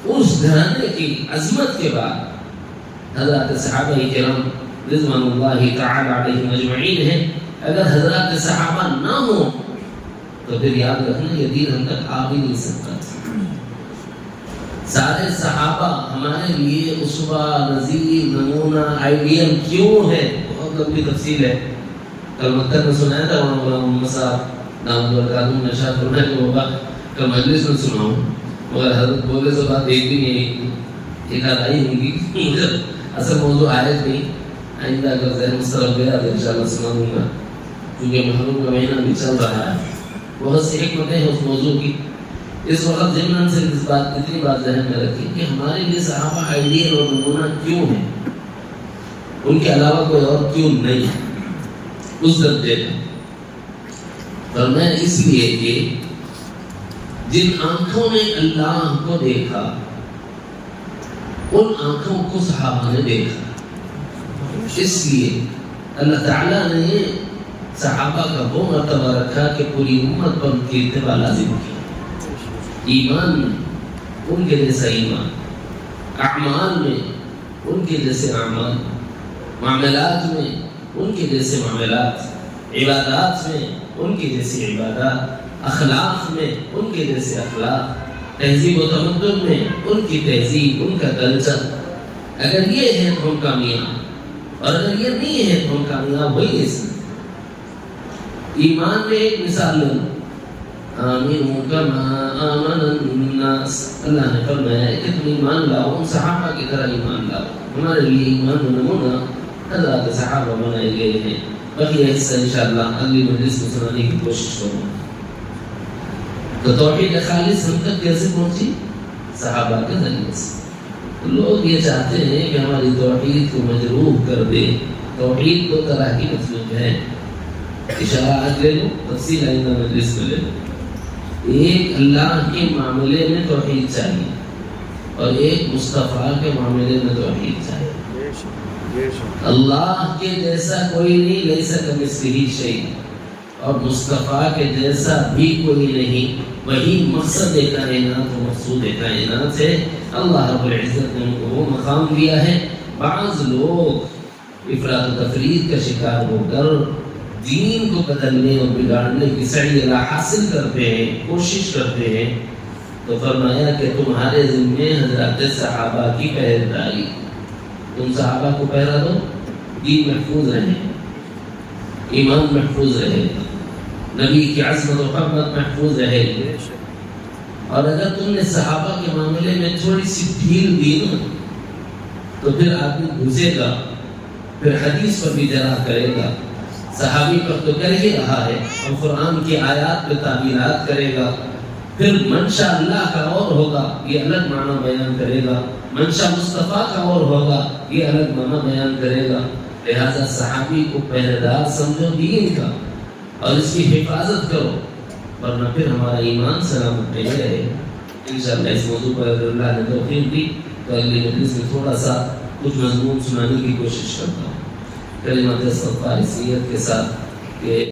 اس گھرانے کی عظمت کے بعد حضرات صحابہ کرام رضوان اللہ تعالی علیہم اجمعین ہیں۔ اگر حضرات صحابہ نہ ہوں تو پھر یاد رکھنا یہ دین ہم تک آ بھی نہیں سکتا۔ سارے صحابہ ہمارے لیے اسوہ، نظیر، نمونہ، آئیڈیل کیوں ہے؟ بہت لمبی تفصیل ہے، کل مکتب میں سنایا تھا، وہاں محمد صاحب نام برکاتہ نے ارشاد فرمایا کہ وہ بات کل مجلس میں سناؤں، مگر حضرت بولے سے بات ایک بھی نہیں، ایک آدھ آئی ہوں گی، مگر اصل موضوع آیت نہیں، آئندہ اگر ذہن مسترف گیا تو انشاءاللہ سنا دوں گا، کیونکہ محرم کا مہینہ بھی چل رہا ہے، بہت سی حکمتیں ہیں اس موضوع کی۔ اس وقت ضمن سے اس بات اتنی بات ذہن میں رکھی کہ ہمارے لیے صحابہ آئیڈیل اور نمونہ کیوں ہیں، ان کے علاوہ کوئی اور کیوں نہیں ہے اس درجے کا؟ فرمایا اس لیے کہ جن آنکھوں نے اللہ کو دیکھا ان آنکھوں کو صحابہ نے دیکھا، اس لیے اللہ تعالیٰ نے صحابہ کا وہ مرتبہ رکھا کہ پوری امت پر ان کی اتباع لازم کی۔ ایمان میں ان کے جیسا ایمان، اعمال میں ان کے جیسے اعمال، معاملات میں ان کے جیسے معاملات، عبادات میں ان کے جیسی عبادات، اخلاق میں ان کے جیسے اخلاق، تہذیب و تمدن میں ان کی تہذیب، ان کا کلچر۔ اگر یہ ہے تو ہم کامیاب، اور اگر یہ نہیں ہے تو ہم کامیاب ہوئی نہیں سکتے۔ ایمان میں ایک مثال لیں، آمنوا کما آمن الناس، اللہ نے فرمایا کہ تم ایمان لاؤ ان صحابہ کی طرح ایمان لاؤ۔ ہمارے لیے ایمان و نمونہ حضرات صحابہ بنائے گئے ہیں۔ بقیہ حصہ انشاءاللہ اگلی مجلس میں سنانے کی کوشش کروں۔ تو توحید خالص ہم تک کیسے پہنچی؟ صحابہ کے ذریعے سے۔ لوگ یہ چاہتے ہیں کہ ہماری توحید کو مجروح کر دے۔ توحید دو طرح کی مطلوب ہے، اشارات لے لو، تفصیل آئندہ مجلس میں لے لو۔ ایک اللہ کے معاملے میں توحید چاہیے، اور ایک مصطفیٰ کے معاملے میں توحید چاہیے۔ اللہ کے جیسا کوئی نہیں، لیسا کمثلہ شیء، اور مصطفیٰ کے جیسا بھی کوئی نہیں۔ وہی مقصد کائنات و مقصود کائنات ہے۔ اللہ رب العزت نے ان کو وہ مقام دیا ہے۔ بعض لوگ افراط و تفرید کا شکار ہو کر دین کو بدلنے اور بگاڑنے کی سعی حاصل کرتے ہیں، کوشش کرتے ہیں، تو فرمایا کہ تمہارے ذمے حضرات صحابہ کی پہرےداری، تم صحابہ کو پہرا دو، دین محفوظ رہے، ایمان محفوظ رہے، نبی کی عظمت و حرمت محفوظ رہے۔ اور اگر تم نے صحابہ کے معاملے میں تھوڑی سی ڈھیل دی نا تو پھر آدمی گھسے گا، پھر حدیث پر بھی جرح کرے گا، صحابی پر تو کر ہی رہا ہے، اور قرآن کی آیات پہ تعبیرات کرے گا، پھر منشا اللہ کا اور ہوگا، یہ الگ معنی بیان کرے گا، منشا مصطفیٰ کا اور ہوگا، یہ الگ معنی بیان کرے گا۔ لہذا صحابی کو پہرے دار سمجھو دین کا اور اس کی حفاظت کرو، ورنہ پھر ہمارا ایمان سلامت نہیں رہے۔ انشاءاللہ اس موضوع پر اگر اللہ نے توفیق دی تو اگلی مجلس میں تھوڑا سا کچھ مضمون سنانے کی کوشش کرتا ہوں کلمات استغفار سیت کے ساتھ کہ